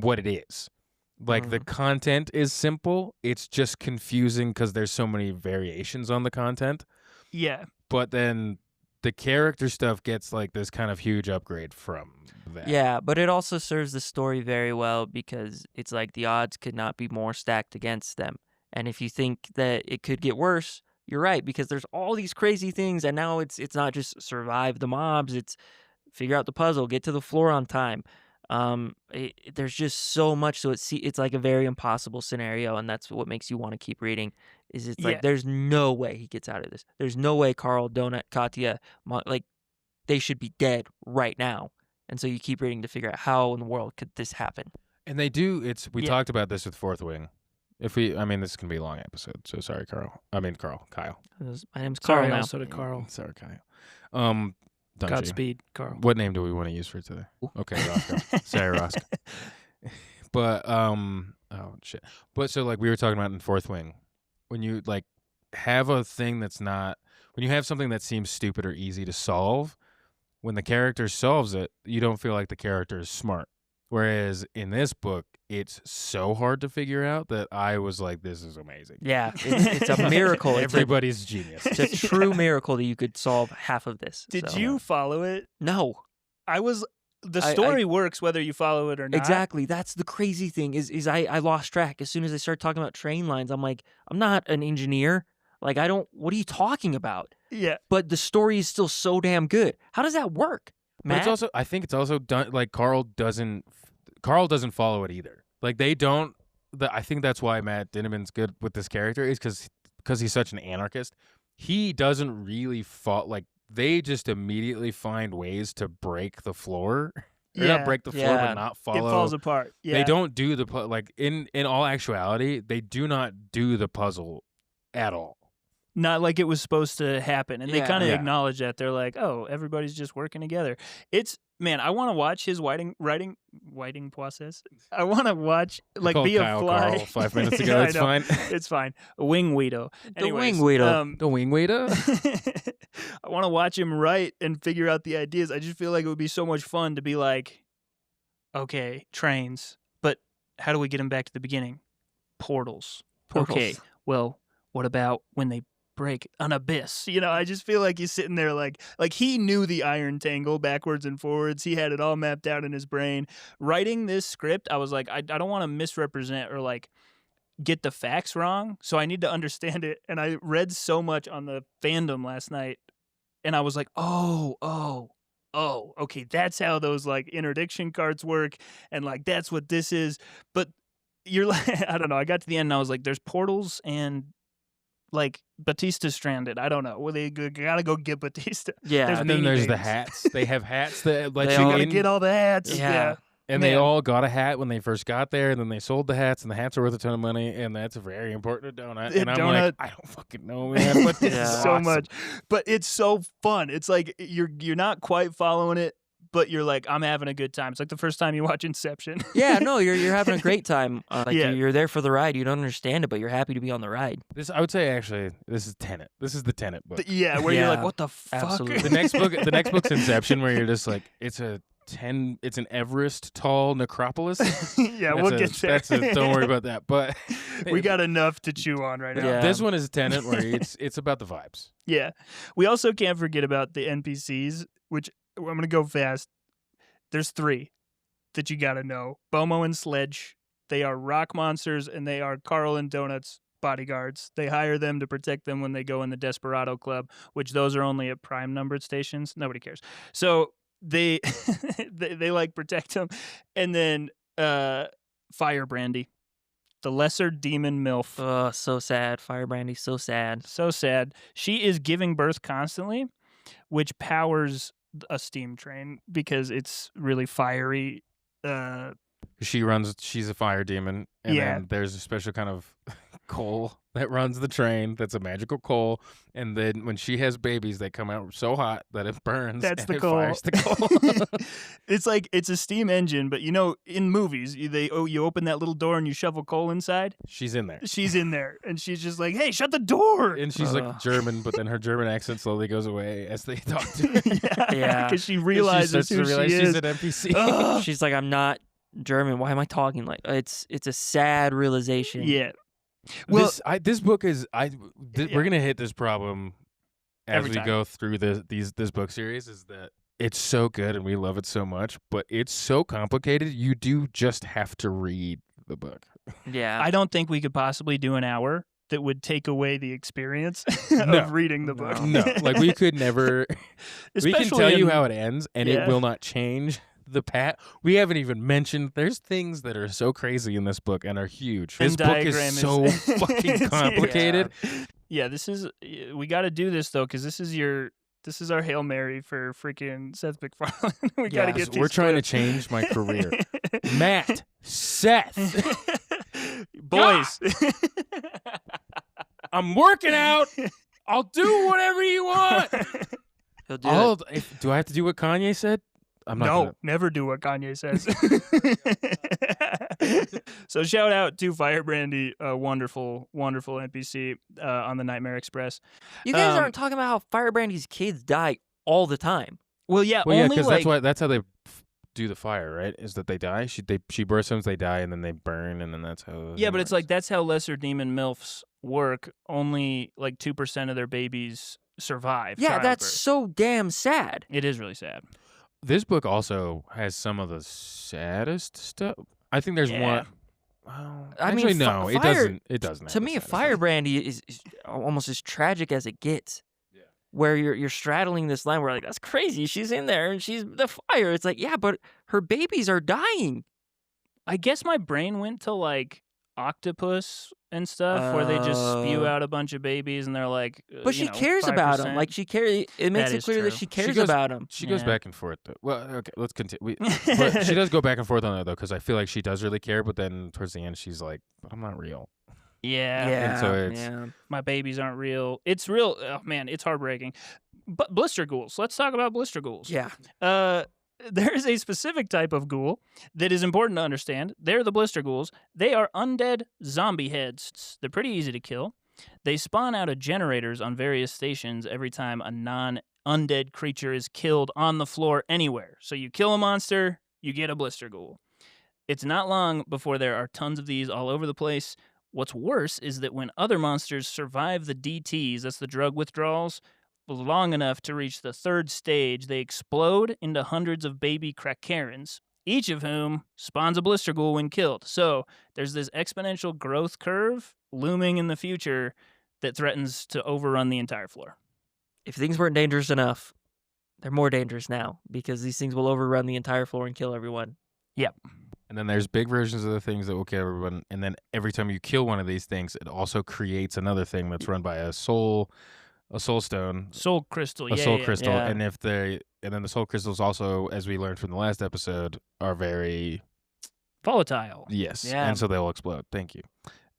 what it is. Like the content is simple, it's just confusing because there's so many variations on the content. Yeah. But then the character stuff gets like this kind of huge upgrade from that. Yeah, but it also serves the story very well because it's like the odds could not be more stacked against them. And if you think that it could get worse, you're right, because there's all these crazy things, and now it's not just survive the mobs, it's figure out the puzzle, get to the floor on time. There's just so much, so it's like a very impossible scenario, and that's what makes you want to keep reading. It's like there's no way he gets out of this. There's no way Carl, Donut, Katya, like they should be dead right now, and so you keep reading to figure out how in the world could this happen. And they do. We talked about this with Fourth Wing. This is gonna be a long episode, so sorry, Kyle. My name's Carl now. So did Carl. Sorry, Kyle. Godspeed, Carl. What name do we want to use for today? Okay, Roscoe. Sorry, Roscoe. But oh shit. But so like we were talking about in Fourth Wing, when you like have a thing when you have something that seems stupid or easy to solve, when the character solves it, you don't feel like the character is smart. Whereas in this book, it's so hard to figure out that I was like, this is amazing. Yeah, it's a miracle. Everybody's genius. It's a true miracle that you could solve half of this. Did you follow it? No. The story works whether you follow it or not. Exactly. That's the crazy thing is I lost track. As soon as I started talking about train lines, I'm like, I'm not an engineer. Like, what are you talking about? Yeah. But the story is still so damn good. How does that work, Matt? But I think it's also done, like, Carl doesn't follow it either. Like, they don't, I think that's why Matt Dinniman's good with this character is because he's such an anarchist. He doesn't really they just immediately find ways to break the floor. Or not break the floor, but not follow. It falls apart. Yeah. They don't do in all actuality, they do not do the puzzle at all. Not like it was supposed to happen. And they kind of acknowledge that. They're like, oh, everybody's just working together. Man, I want to watch his writing process. I want to watch, like, be a fly. Carl 5 minutes ago. It's fine. It's fine. A wing Weedo. The wing Weedo. The wing Weedo? I want to watch him write and figure out the ideas. I just feel like it would be so much fun to be like, okay, trains, but how do we get them back to the beginning? Portals. Okay, well, what about when they break an abyss? I just feel like he's sitting there like he knew the Iron Tangle backwards and forwards. He had it all mapped out in his brain. Writing this script, I was like, I don't want to misrepresent or like get the facts wrong, so I need to understand it. And I read so much on the fandom last night, and I was like, oh, okay, that's how those like interdiction cards work, and like that's what this is. But you're like, I don't know. I got to the end, and I was like, there's portals and like Batista's stranded. I don't know. Well, they gotta go get Batista. Yeah. And then Beanie there's the Babies. hats. They have hats that let They you all Gotta in. get all the hats. Yeah. And they Man. all got a hat when they first got there, and then they sold the hats, and the hats are worth a ton of money, and that's very important to donut. And I'm like, I don't fucking know, man. But this is so awesome. much, but it's so fun. It's like you're not quite following it, but you're like, I'm having a good time. It's like the first time you watch Inception. Yeah, no, you're having a great time. Like Yeah. you're there for the ride. You don't understand it, but you're happy to be on the ride. This, I would say, actually, this is Tenet. This is the Tenet book. Yeah, where you're like, Yeah, what the fuck? absolutely. The next book's Inception, where you're just like, it's an Everest tall necropolis. Yeah, we'll get there. Don't worry about that. But We got enough to chew on right now. Yeah. this one is Tenet, where it's about the vibes. Yeah. We also can't forget about the NPCs, which I'm going to go fast. There's 3 that you got to know. Bomo and Sledge. They are rock monsters, and they are Carl and Donut's bodyguards. They hire them to protect them when they go in the Desperado Club, which those are only at prime numbered stations. Nobody cares. So they they like protect them. And then Fire Brandy, the lesser demon MILF. Oh, so sad. Firebrandy, so sad. So sad. She is giving birth constantly, which powers a steam train because it's really fiery. She's a fire demon, and Yeah. then there's a special kind of coal that runs the train that's a magical coal, and then when she has babies, they come out so hot that it burns. That's and the it coal. fires the coal. It's like it's a steam engine, but you know, in movies, you open that little door and you shovel coal inside. She's in there. She's in there, and she's just like, "Hey, shut the door!" And she's Ugh. like German, but then her German accent slowly goes away as they talk to her. Yeah. because she She realizes starts to who realize she she's is. an NPC. Ugh. She's like, I'm not German. Why am I talking like it's a sad realization. Yeah. Well, This book is Yeah. we're gonna hit this problem as Every we time. go through this book series, is that it's so good and we love it so much, but it's so complicated. You do just have to read the book. Yeah. I don't think we could possibly do an hour that would take away the experience No. of reading the book. No, like we could never. We can Especially tell you in- how it ends, and Yeah. it will not change the path. We haven't even mentioned there's things that are so crazy in this book and are huge. Venn This book diagram is so fucking it's- complicated. Yeah, this is. We got to do this though, because this is our Hail Mary for freaking Seth MacFarlane. We got to Yeah, get So these we're trying to clips. change my career. Matt, Seth, Boys. I'm working out. I'll do whatever you want. He'll do it. Do I have to do what Kanye said? I'm not. No, gonna- never do what Kanye says. So shout out to Firebrandy, a wonderful, wonderful NPC on the Nightmare Express. You guys Um, aren't talking about how Firebrandy's kids die all the time. Well, yeah, Well, yeah, only because like that's how they do the fire, right? Is that they die? She bursts them, they die, and then they burn, and then that's how. yeah, it but it's works. like that's how lesser demon milfs work. Only like 2% of their babies survive. Yeah, that's childbirth. so damn sad. It is really sad. This book also has some of the saddest stuff. I think there's Yeah. one. Well, I mean, actually, no, it fire- doesn't. It doesn't. To have the me, saddest stuff. Firebrandy is almost as tragic as it gets. Yeah. Where you're straddling this line where like that's crazy. She's in there and she's the fire. It's like, yeah, but her babies are dying. I guess my brain went to like Octopus and stuff, where they just spew Oh. out a bunch of babies, and they're like, But she cares about him. 5%. Like she cares. It makes That it is clear that true. she She cares goes- about him. She goes Yeah. back and forth. Though. Well, okay, let's continue. But she does go back and forth on that though, because I feel like she does really care. But then towards the end, she's like, "But I'm not real." yeah, Yeah, so it's- yeah. my babies aren't real. It's real. Oh man, it's heartbreaking. But blister ghouls. Let's talk about blister ghouls. Yeah. There is a specific type of ghoul that is important to understand. They're the blister ghouls. They are undead zombie heads. They're pretty easy to kill. They spawn out of generators on various stations every time a non-undead creature is killed on the floor anywhere. So you kill a monster, you get a blister ghoul. It's not long before there are tons of these all over the place. What's worse is that when other monsters survive the DTs, that's the drug withdrawals, long enough to reach the third stage, they explode into hundreds of baby Krakerans. each of whom spawns a blister ghoul when killed. So there's this exponential growth curve looming in the future that threatens to overrun the entire floor. If things weren't dangerous enough, they're more dangerous now because these things will overrun the entire floor and kill everyone. Yep. And then there's big versions of the things that will kill everyone. And then every time you kill one of these things, it also creates another thing that's run by a soul stone, soul crystal, crystal. Yeah. And then the soul crystals also, as we learned from the last episode, are very volatile. Yes. Yeah. And so they'll explode. Thank you.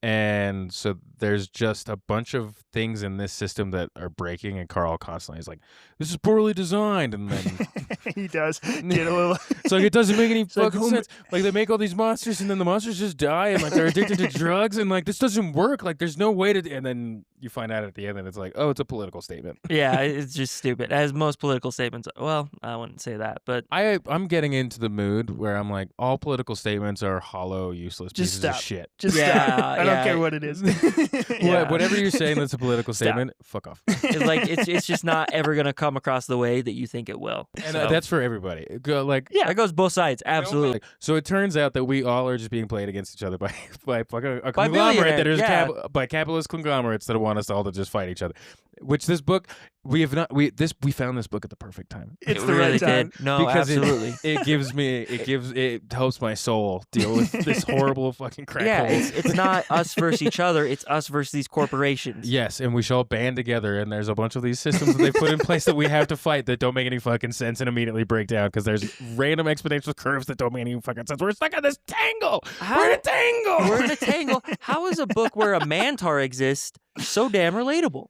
And so there's just a bunch of things in this system that are breaking, and Carl constantly is like, this is poorly designed. And then he does get a little... It's like, it doesn't make any fucking like, sense. Like, they make all these monsters, and then the monsters just die, and, like, they're addicted to drugs, and, like, this doesn't work. Like, there's no way to... And then you find out at the end, and it's like, oh, it's a political statement. Yeah, it's just stupid. As most political statements, well, I wouldn't say that, but I'm getting into the mood where I'm like, all political statements are hollow, useless Just pieces stop. of shit. Just Yeah, stop. I don't yeah. care what it is. Whatever you're saying that's a political Stop. statement, fuck off. it's like it's just not ever gonna come across the way that you think it will. And So, that's for everybody. Like, yeah, it goes both sides. Absolutely. So it turns out that we all are just being played against each other by fucking a By conglomerate that is billionaires, by capitalist conglomerates that want us all to just fight each other. Which this book we found this book at the perfect time. It's It the really right time. did. No, Because absolutely. it helps my soul deal with this horrible fucking crack Yeah, hole. it's not us versus each other. It's us versus these corporations. Yes, and we should all band together, and there's a bunch of these systems that they put in place that we have to fight that don't make any fucking sense and immediately break down because there's random exponential curves that don't make any fucking sense. We're stuck on this tangle. We're in a tangle. We're in a tangle. How is a book where a mantar exists so damn relatable?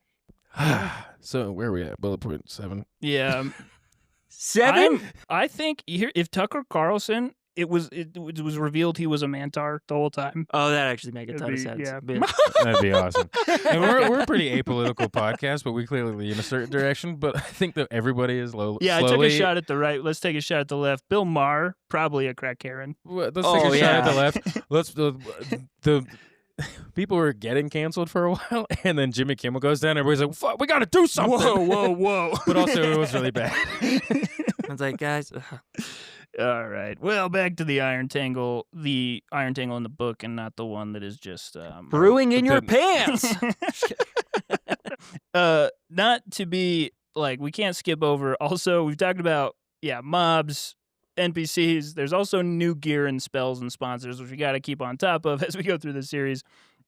So where are we at? Bullet point 7. Yeah. 7? I think here, if Tucker Carlson, it was revealed he was a mantar the whole time. Oh, that actually makes a ton of It'd be- sense. yeah. But- That'd be awesome. And we're a pretty apolitical podcast, but we clearly lean in a certain direction. But I think that everybody is Yeah, I took slowly. a shot at the right. Let's take a shot at the left. Bill Maher, probably a crack Karen. Let's take Oh, a shot at the yeah. left. Let's the people were getting canceled for a while, and then Jimmy Kimmel goes down. Everybody's like, "Fuck, we got to do something." Whoa. But also, it was really bad. I was like, guys, All right. Well, back to the Iron Tangle. The Iron Tangle in the book, and not the one that is just brewing in your the- pants. Not to be like, we can't skip over. Also, we've talked about mobs, NPCs. There's also new gear and spells and sponsors, which we got to keep on top of as we go through the series.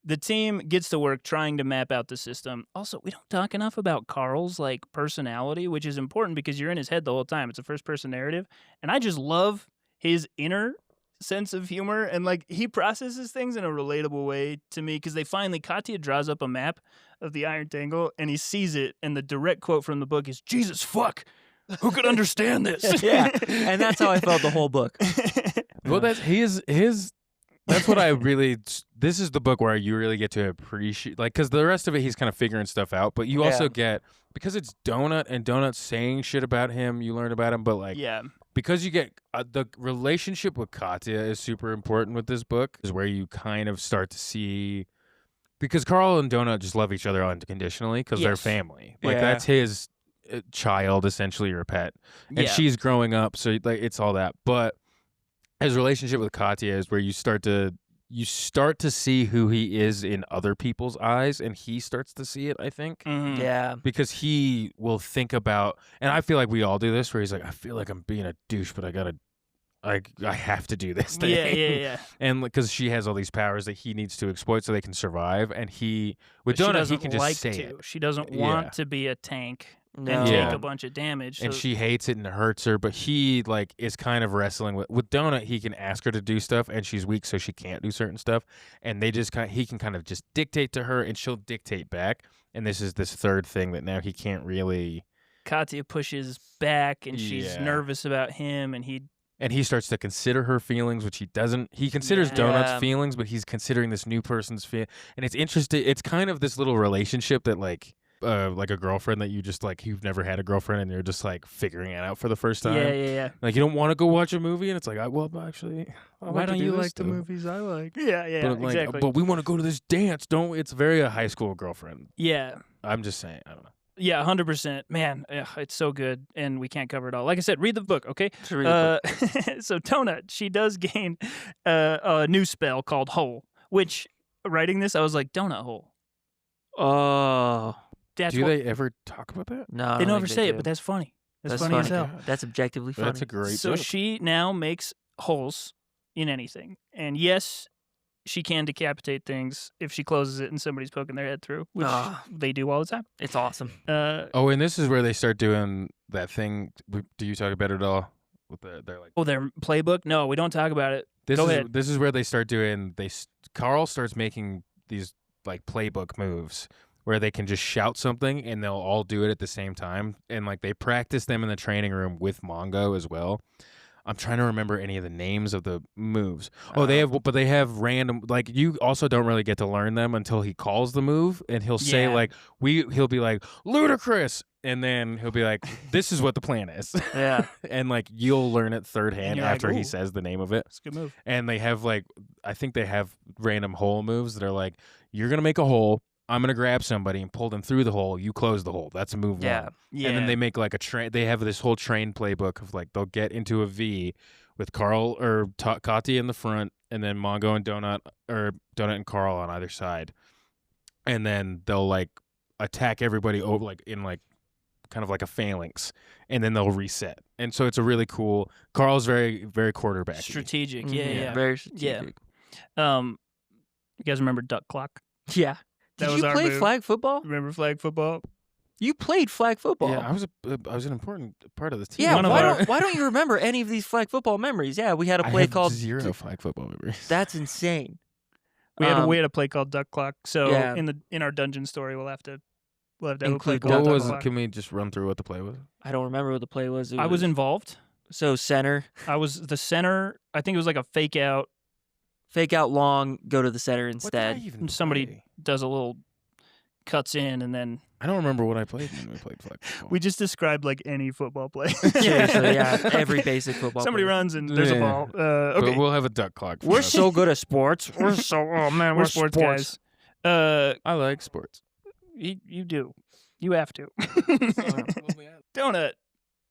The team gets to work trying to map out the system. Also, we don't talk enough about Carl's personality, which is important because you're in his head the whole time. It's a first-person narrative, and I just love his inner sense of humor, and he processes things in a relatable way to me because Katya draws up a map of the Iron Tangle, and he sees it, and the direct quote from the book is, "Jesus fuck, who could understand this?" Yeah, and that's how I felt the whole book. Well, that's his. That's what I really. This is the book where you really get to appreciate, because the rest of it he's kind of figuring stuff out, but you also get, because it's Donut and Donut saying shit about him. You learn about him, but because you get the relationship with Katya is super important with this book. Is where you kind of start to see, because Carl and Donut just love each other unconditionally because they're Yes. family. Yeah. That's his child essentially, or pet, and Yeah. she's growing up, so it's all that, but. His relationship with Katya is where you start to see who he is in other people's eyes, and he starts to see it, I think. Mhm. Yeah. Because he will think about, and I feel like we all do this, where he's like, I feel like I'm being a douche, but I have to do this thing. Yeah. And because she has all these powers that he needs to exploit so they can survive, and with She Donut, he doesn't can just like say to. it. She doesn't Yeah. want to be a tank No. and Yeah. take a bunch of damage. And so- she hates it and it hurts her, but he is kind of wrestling with Donut. He can ask her to do stuff, and she's weak, so she can't do certain stuff. And he can kind of just dictate to her, and she'll dictate back. And this is this third thing that now he can't really. Katya pushes back, and she's Yeah. nervous about him, and he starts to consider her feelings, which he doesn't. He considers Yeah. Donut's feelings, but he's considering this new person's feelings. And it's interesting. It's kind of this little relationship that like a girlfriend that you just you've never had a girlfriend and you're just figuring it out for the first time. Yeah. Like you don't want to go watch a movie and it's like, well, actually, I Why like to don't do you this like the stuff. movies I like? Yeah, But exactly. but we want to go to this dance, don't we? It's very a high school girlfriend. Yeah. I'm just saying, I don't know. Yeah, 100%. Man, it's so good, and we can't cover it all. Like I said, read the book, okay? To read the So Donut, she does gain a new spell called Hole, which, writing this, I was like, Donut Hole. Oh, That's Do what, they ever talk about that? no, I they don't don't ever think say they it, do. but that's funny. That's That's funny as funny. hell. That's objectively funny. That's a great So joke. she now makes holes in anything. And yes, she can decapitate things if she closes it and somebody's poking their head through, which Ah. they do all the time. It's awesome. Oh, and this is where they start doing that thing. Do you talk about it at all? With they're like, Oh, their playbook? No, we don't talk about it. this Go is ahead. this is where they start doing. Carl starts making these like playbook moves where they can just shout something and they'll all do it at the same time, and like they practice them in the training room with Mongo as well. I'm trying to remember any of the names of the moves. Oh, they have random, like, you also don't really get to learn them until he calls the move, and he'll say Yeah. like he'll be like ludicrous, and then he'll be like, this is what the plan is. Yeah. And like you'll learn it third hand you're like, after he "Ooh." says the name of it. It's a good move. And they have like, I think they have random hole moves that are like, you're gonna make a hole, I'm gonna grab somebody and pull them through the hole, you close the hole. That's a move Yeah. one. Yeah. And then they make like they have this whole train playbook of like, they'll get into a V with Carl or Kati in the front, and then Mongo and Donut and Carl on either side. And then they'll like attack everybody over like in like kind of like a phalanx, and then they'll reset. And so it's a really cool, Carl's very, very quarterback. Strategic. Mhm. Yeah, yeah. Very strategic. You guys remember Duck Clock? Yeah. That Did was you our play move. flag football? Remember flag football? You played flag football. Yeah, I was an important part of the team. Yeah, One of why don't you remember any of these flag football memories? Yeah, we had a I play have called zero flag football memories. That's insane. We had a play called Duck Clock. So Yeah. in our dungeon story, we'll have to have a play Include called What Duck was it? Clock. Can we just run through what the play was? I don't remember what the play was. I was involved. So center, I was the center. I think it was like a fake out. fake out long, go to the center What did I instead. even Somebody play? does a little cuts in, and then I don't remember what I played when we played flag football. we just described like any football play. Seriously, yeah, Okay. every basic football. Somebody player. runs and there's a Yeah. ball. Okay, But we'll have a duck clock. for We're us. so good at sports. we're sports guys. I like sports. You do. You have to. Donut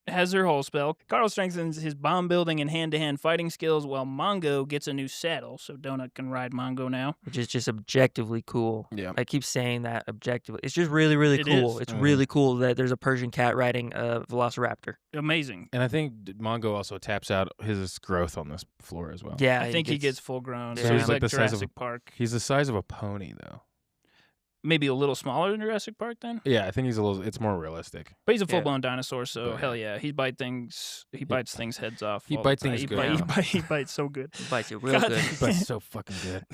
has her whole spell. Carl strengthens his bomb building and hand-to-hand fighting skills, while Mongo gets a new saddle, so Donut can ride Mongo now. Which is just objectively cool. Yeah. I keep saying that objectively. It's just really, really It cool. is. It's Mhm. really cool that there's a Persian cat riding a velociraptor. Amazing. And I think Mongo also taps out his growth on this floor as well. Yeah, I think he gets full grown, Yeah. so he's So like the size of Jurassic Park. He's the size of a pony, though. Maybe a little smaller than Jurassic Park then? Yeah, I think he's a little. It's more realistic. But he's a Yeah. full-blown dinosaur, so But- hell yeah. He bites things heads off. He all the bites time. things He good. bite- he bites so good. He bites you real God. good. But so fucking good.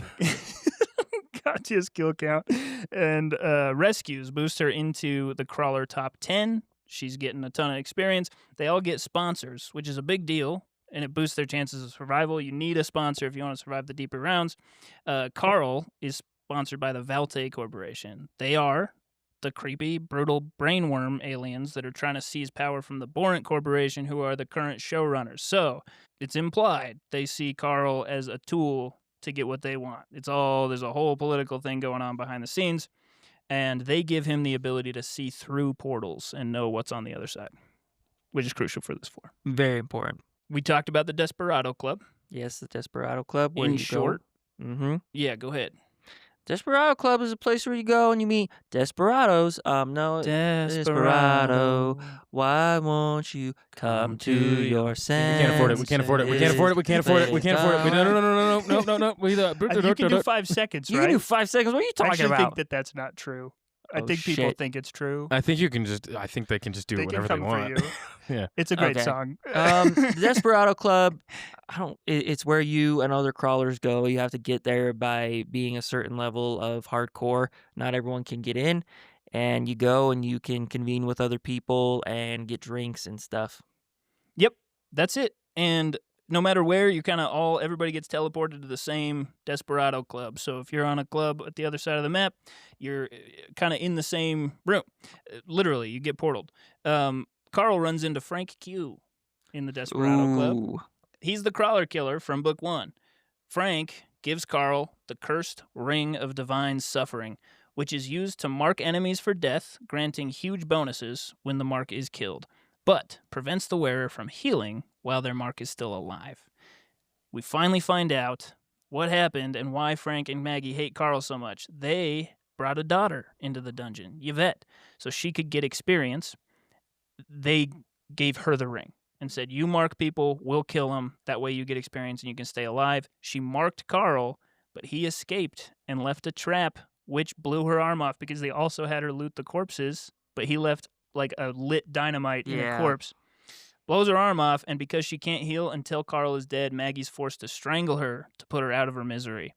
Katya's kill count and rescues boost her into the crawler top 10. She's getting a ton of experience. They all get sponsors, which is a big deal, and it boosts their chances of survival. You need a sponsor if you want to survive the deeper rounds. Carl is sponsored by the Valte Corporation. They are the creepy, brutal brainworm aliens that are trying to seize power from the Borant Corporation, who are the current showrunners. So it's implied they see Carl as a tool to get what they want. There's a whole political thing going on behind the scenes, and they give him the ability to see through portals and know what's on the other side, which is crucial for this floor. Very important. We talked about the Desperado Club. Yes, the Desperado Club. Where In you short, Mm-hmm. yeah, go ahead. Desperado Club is a place where you go and you meet desperados. No, Desperado. Why won't you come to your senses? We can't afford it. We can't afford it. We can't afford it. We can't afford it. We can't afford it. No. You can do 5 seconds, You right? can do 5 seconds. What are you I talking actually about? think that that's not true. I Oh, think people shit. think it's true. I think you can just. I think they can just do They whatever can they come want. for you. Yeah. It's a great Okay. song. The Desperado Club, it's where you and other crawlers go. You have to get there by being a certain level of hardcore. Not everyone can get in. And you go and you can convene with other people and get drinks and stuff. Yep, that's it. And no matter where, you kind of everybody gets teleported to the same Desperado Club. So if you're on a club at the other side of the map, you're kind of in the same room. Literally, you get portaled. Carl runs into Frank Q in the Desperado Club. Ooh. He's the crawler killer from book 1. Frank gives Carl the cursed ring of divine suffering, which is used to mark enemies for death, granting huge bonuses when the mark is killed, but prevents the wearer from healing while their mark is still alive. We finally find out what happened and why Frank and Maggie hate Carl so much. They brought a daughter into the dungeon, Yvette, so she could get experience. They gave her the ring and said, you mark people, we'll kill them. That way you get experience and you can stay alive. She marked Carl, but he escaped and left a trap, which blew her arm off because they also had her loot the corpses, but he left like a lit dynamite in the corpse. Blows her arm off, and because she can't heal until Carl is dead, Maggie's forced to strangle her to put her out of her misery.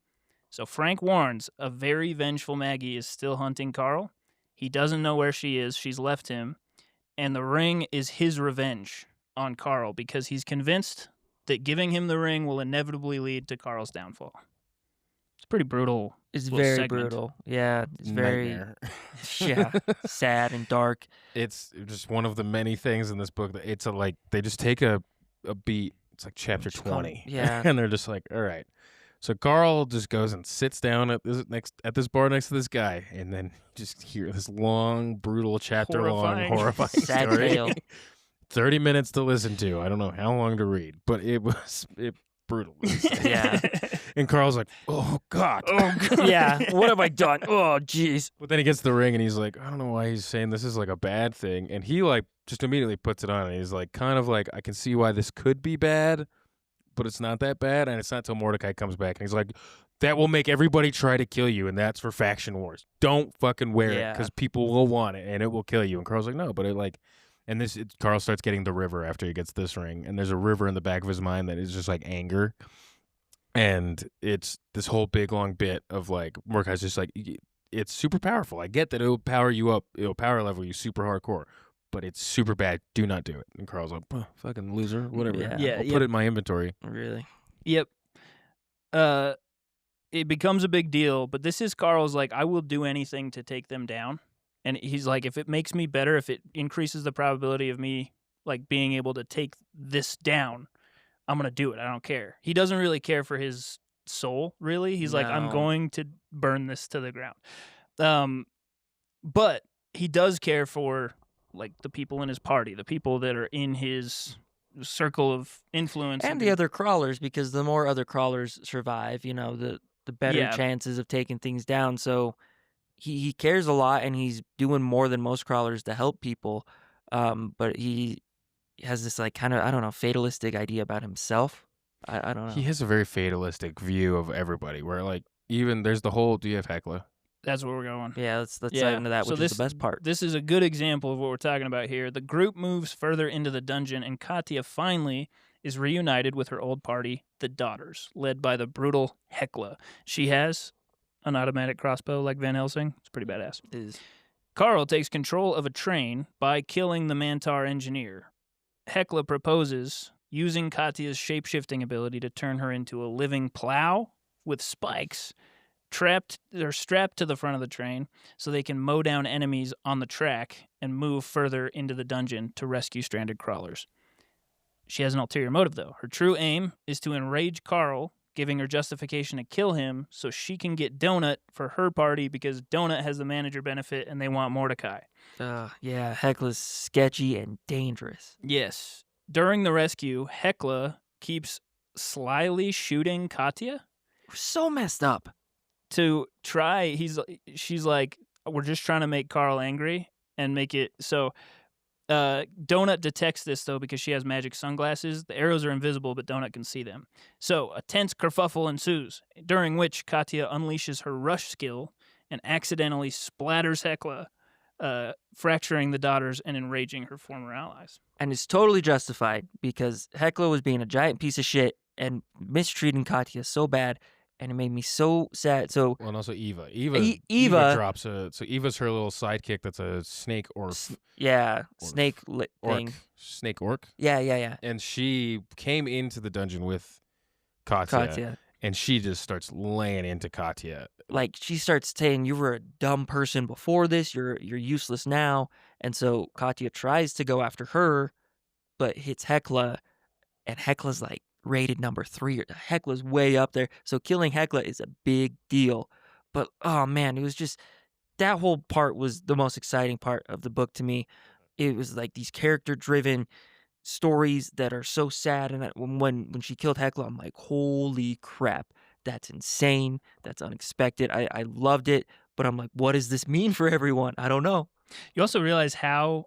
So Frank warns a very vengeful Maggie is still hunting Carl. He doesn't know where she is. She's left him. And the ring is his revenge on Carl because he's convinced that giving him the ring will inevitably lead to Carl's downfall. It's pretty brutal. It's very segment. brutal. Yeah, it's very Nightmare. sad and dark. It's just one of the many things in this book that it's like they just take a beat. It's like chapter 20. Yeah. And they're just like, all right. So Carl just goes and sits down at this bar next to this guy, and then just hear this long, brutal, chapter-long, horrifying sad story. tale. 30 minutes to listen to. I don't know how long to read, but it was brutal. Yeah. And Carl's like, oh, God. Oh, God. Yeah, what have I done? Oh, jeez. But then he gets the ring, and he's like, I don't know why he's saying this is like a bad thing. And he like just immediately puts it on, and he's like, kind of like, I can see why this could be bad, but it's not that bad. And it's not till Mordecai comes back, and he's like, that will make everybody try to kill you, and that's for faction wars. Don't fucking wear it, because people will want it, and it will kill you. And Carl's like, no, but it like... And Carl starts getting the river after he gets this ring, and there's a river in the back of his mind that is just like anger, and it's this whole big long bit of like Mordecai's just like, it's super powerful. I get that it'll power you up, it'll power level you super hardcore, but it's super bad. Do not do it. And Carl's like, oh, fucking loser, whatever. Yeah. I'll put it in my inventory. Really? Yep. It becomes a big deal, but this is Carl's like, I will do anything to take them down. And he's like, if it makes me better, if it increases the probability of me like being able to take this down, I'm going to do it. I don't care. He doesn't really care for his soul, really. He's like, I'm going to burn this to the ground. But he does care for like the people in his party, the people that are in his circle of influence. And the other crawlers, because the more other crawlers survive, you know, the better chances of taking things down. So he cares a lot, and he's doing more than most crawlers to help people. But he has this like kind of, I don't know, fatalistic idea about himself. I don't know. He has a very fatalistic view of everybody, where like even there's the whole, do you have Hecla? That's where we're going. Yeah, let's dive into that, which is the best part. This is a good example of what we're talking about here. The group moves further into the dungeon, and Katya finally is reunited with her old party, the Daughters, led by the brutal Hecla. She has an automatic crossbow like Van Helsing. It's pretty badass. It is. Carl takes control of a train by killing the Mantar engineer. Hecla proposes using Katya's shape-shifting ability to turn her into a living plow with spikes strapped to the front of the train so they can mow down enemies on the track and move further into the dungeon to rescue stranded crawlers. She has an ulterior motive, though. Her true aim is to enrage Carl, giving her justification to kill him so she can get Donut for her party because Donut has the manager benefit and they want Mordecai. Yeah, Hecla's sketchy and dangerous. Yes. During the rescue, Hecla keeps slyly shooting Katya. So messed up. To try, she's like, we're just trying to make Carl angry and make it so... Donut detects this, though, because she has magic sunglasses. The arrows are invisible, but Donut can see them. So a tense kerfuffle ensues, during which Katya unleashes her rush skill and accidentally splatters Hecla, fracturing the Daughters and enraging her former allies. And it's totally justified, because Hecla was being a giant piece of shit and mistreating Katya so bad, and it made me so sad. So, well, and also Eva. Eva drops so Eva's her little sidekick that's a snake orc. Snake thing. Snake orc? Yeah. And she came into the dungeon with Katya. And she just starts laying into Katya. Like, she starts saying, you were a dumb person before this, you're useless now. And so Katya tries to go after her, but hits Hecla, and Hecla's like rated number 3. Hecla's way up there. So killing Hecla is a big deal. But, oh man, it was just that whole part was the most exciting part of the book to me. It was like these character-driven stories that are so sad, and when she killed Hecla, I'm like, holy crap, that's insane, that's unexpected. I loved it, but I'm like, what does this mean for everyone? I don't know. You also realize how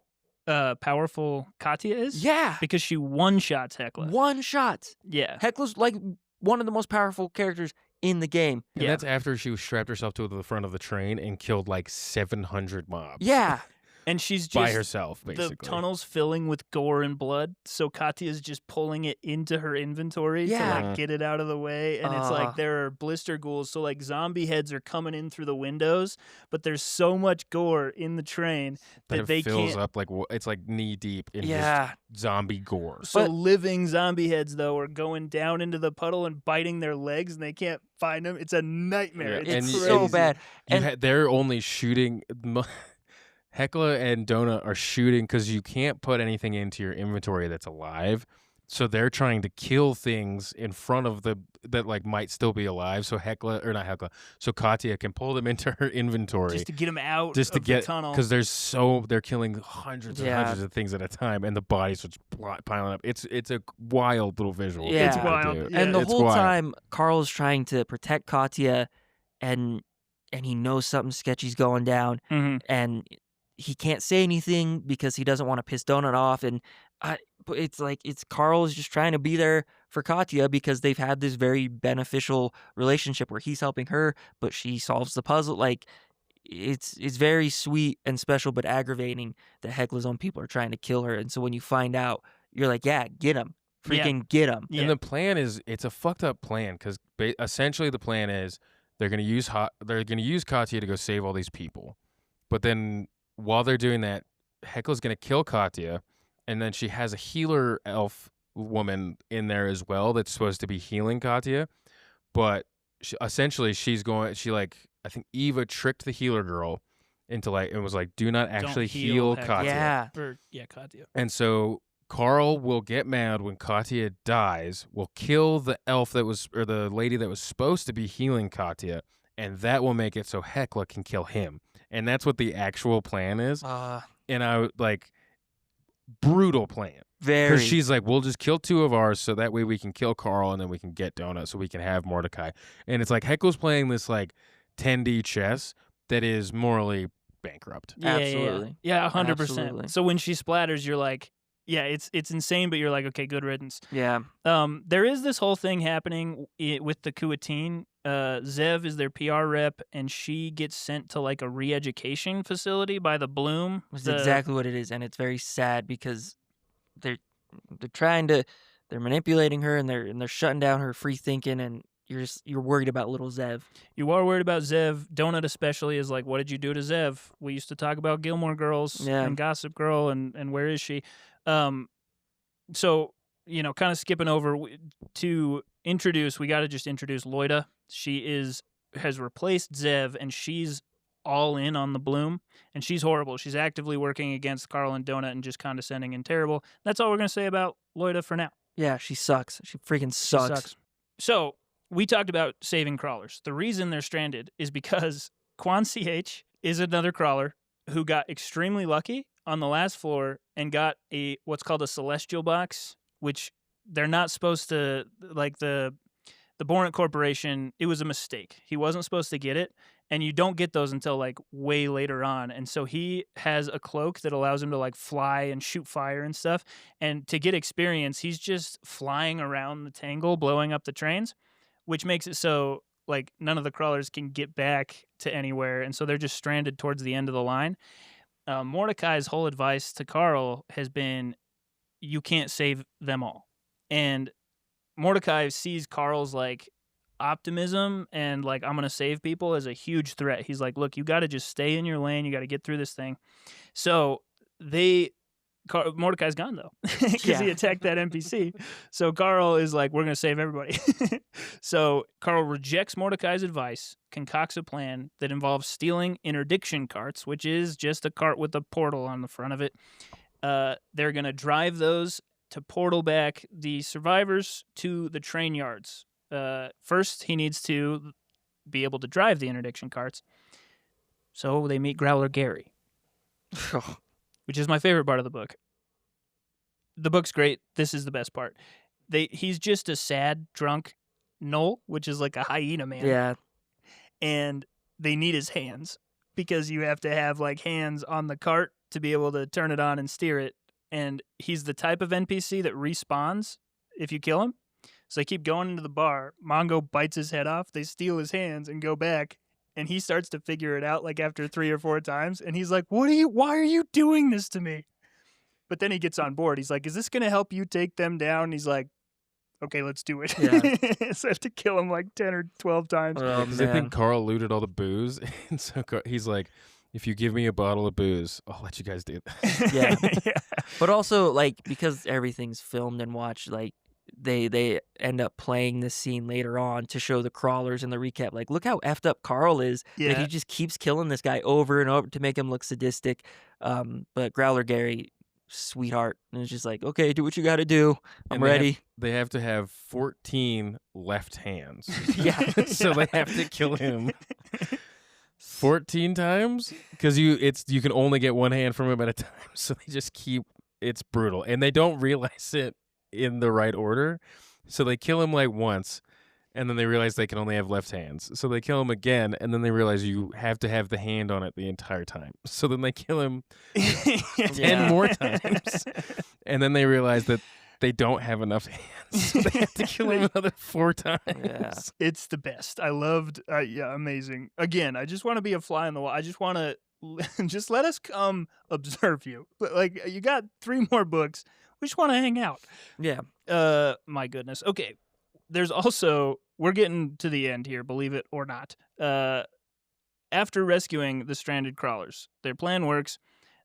powerful Katya is? Yeah, Because she one-shots Hecla. one shot. Yeah. Hecla's like one of the most powerful characters in the game. And Yeah. that's after she strapped herself to the front of the train and killed like 700 mobs. Yeah. And she's just By herself, basically. the tunnel's filling with gore and blood, so Katya's just pulling it into her inventory to Yeah. like get it out of the way. And it's like there are blister ghouls, so like zombie heads are coming in through the windows, but there's so much gore in the train But that it they fills can't. up like it's like knee deep in Yeah. just zombie gore. So But- living zombie heads though are going down into the puddle and biting their legs, and they can't find them. It's a nightmare. Yeah, It's It's crazy. so bad. You And they're only shooting. Hecla and Donut are shooting because you can't put anything into your inventory that's alive. So they're trying to kill things in front of that like might still be alive. So So Katya can pull them into her inventory Just to get them out just to of get the tunnel. because they're killing hundreds and Yeah. hundreds of things at a time, and the bodies are just piling up. It's a wild little visual. Yeah. It's It's wild. dude. Yeah. and the It's whole wild. time Carl's trying to protect Katya, and he knows something sketchy's going down, Mhm. and he can't say anything because he doesn't want to piss Donut off. And but it's like Carl's just trying to be there for Katya because they've had this very beneficial relationship where he's helping her, but she solves the puzzle. Like it's very sweet and special, but aggravating that Hecla's own people are trying to kill her. And so when you find out, you're like, yeah, get him, freaking get him. Yeah. And the plan is it's a fucked up plan because essentially the plan is they're gonna use Katya to go save all these people, but then while they're doing that, Hecla's gonna kill Katya, and then she has a healer elf woman in there as well that's supposed to be healing Katya, but I think Eva tricked the healer girl into and was like, do not actually heal Hecla. Katya. Yeah. Katya. And so Carl will get mad when Katya dies, will kill the the lady that was supposed to be healing Katya, and that will make it so Hecla can kill him. And that's what the actual plan is. And I brutal plan. Very. Because she's like, we'll just kill two of ours so that way we can kill Carl and then we can get Donut so we can have Mordecai. And it's like Hecla's playing this like 10D chess that is morally bankrupt. Yeah, Absolutely. Yeah, 100%. Absolutely. So when she splatters, you're like, yeah, it's insane, but you're like, okay, good riddance. Yeah. There is this whole thing happening with the Kuatin. Zev is their PR rep, and she gets sent to like a re-education facility by the Bloom. That's exactly what it is, and it's very sad because they're manipulating her, and they're shutting down her free thinking, and you're worried about little Zev. You are worried about Zev. Donut especially is like, what did you do to Zev? We used to talk about Gilmore Girls and Gossip Girl, and where is she? So, kind of skipping over to introduce, we got to just introduce Loida. She has replaced Zev, and she's all in on the Bloom, and she's horrible. She's actively working against Carl and Donut and just condescending and terrible. That's all we're going to say about Loida for now. Yeah, she sucks. She freaking sucks. So we talked about saving crawlers. The reason they're stranded is because Quan CH is another crawler who got extremely lucky on the last floor and got what's called a celestial box, which they're not supposed to, like the Bornet Corporation, it was a mistake. He wasn't supposed to get it, and you don't get those until like way later on. And so he has a cloak that allows him to like fly and shoot fire and stuff. And to get experience, he's just flying around the Tangle, blowing up the trains, which makes it so like none of the crawlers can get back to anywhere. And so they're just stranded towards the end of the line. Mordecai's whole advice to Carl has been, you can't save them all. And Mordecai sees Carl's like optimism and like, I'm going to save people as a huge threat. He's like, look, you got to just stay in your lane. You got to get through this thing. So Mordecai's gone though, because he attacked that NPC. So Carl is like, we're going to save everybody. So Carl rejects Mordecai's advice, concocts a plan that involves stealing interdiction carts, which is just a cart with a portal on the front of it. They're going to drive those to portal back the survivors to the train yards. First, he needs to be able to drive the interdiction carts. So they meet Growler Gary, which is my favorite part of the book. The book's great. This is the best part. He's just a sad, drunk Knoll, which is like a hyena man. Yeah. And they need his hands because you have to have like hands on the cart to be able to turn it on and steer it. And he's the type of NPC that respawns if you kill him. So they keep going into the bar. Mongo bites his head off. They steal his hands and go back. And he starts to figure it out like after 3 or 4 times. And he's like, why are you doing this to me? But then he gets on board. He's like, is this going to help you take them down? And he's like, okay, let's do it. Yeah. So I have to kill him like 10 or 12 times. Oh, Because I man. think Carl looted all the booze, and so he's like, if you give me a bottle of booze, I'll let you guys do that. Yeah. Yeah. But also, like, because everything's filmed and watched, like, they end up playing this scene later on to show the crawlers in the recap. Like, look how effed up Carl is. That Yeah. he just keeps killing this guy over and over to make him look sadistic. But Growler Gary, sweetheart, and it's just like, okay, do what you got to do. I'm And ready. They have to have 14 left hands. Yeah. So they have to kill him 14 times because you can only get one hand from him at a time. So they just keep. It's brutal, and they don't realize it in the right order. So they kill him like once, and then they realize they can only have left hands. So they kill him again, and then they realize you have to have the hand on it the entire time. So then they kill him 10 Yeah. more times, and then they realize that they don't have enough hands. So they have to kill him another 4 times. Yeah. It's the best. I loved, amazing. Again, I just want to be a fly on the wall. I just want to, just let us come observe you. Like, you got 3 more books. We just want to hang out. Yeah. My goodness. Okay. There's also, we're getting to the end here, believe it or not. After rescuing the stranded crawlers, their plan works.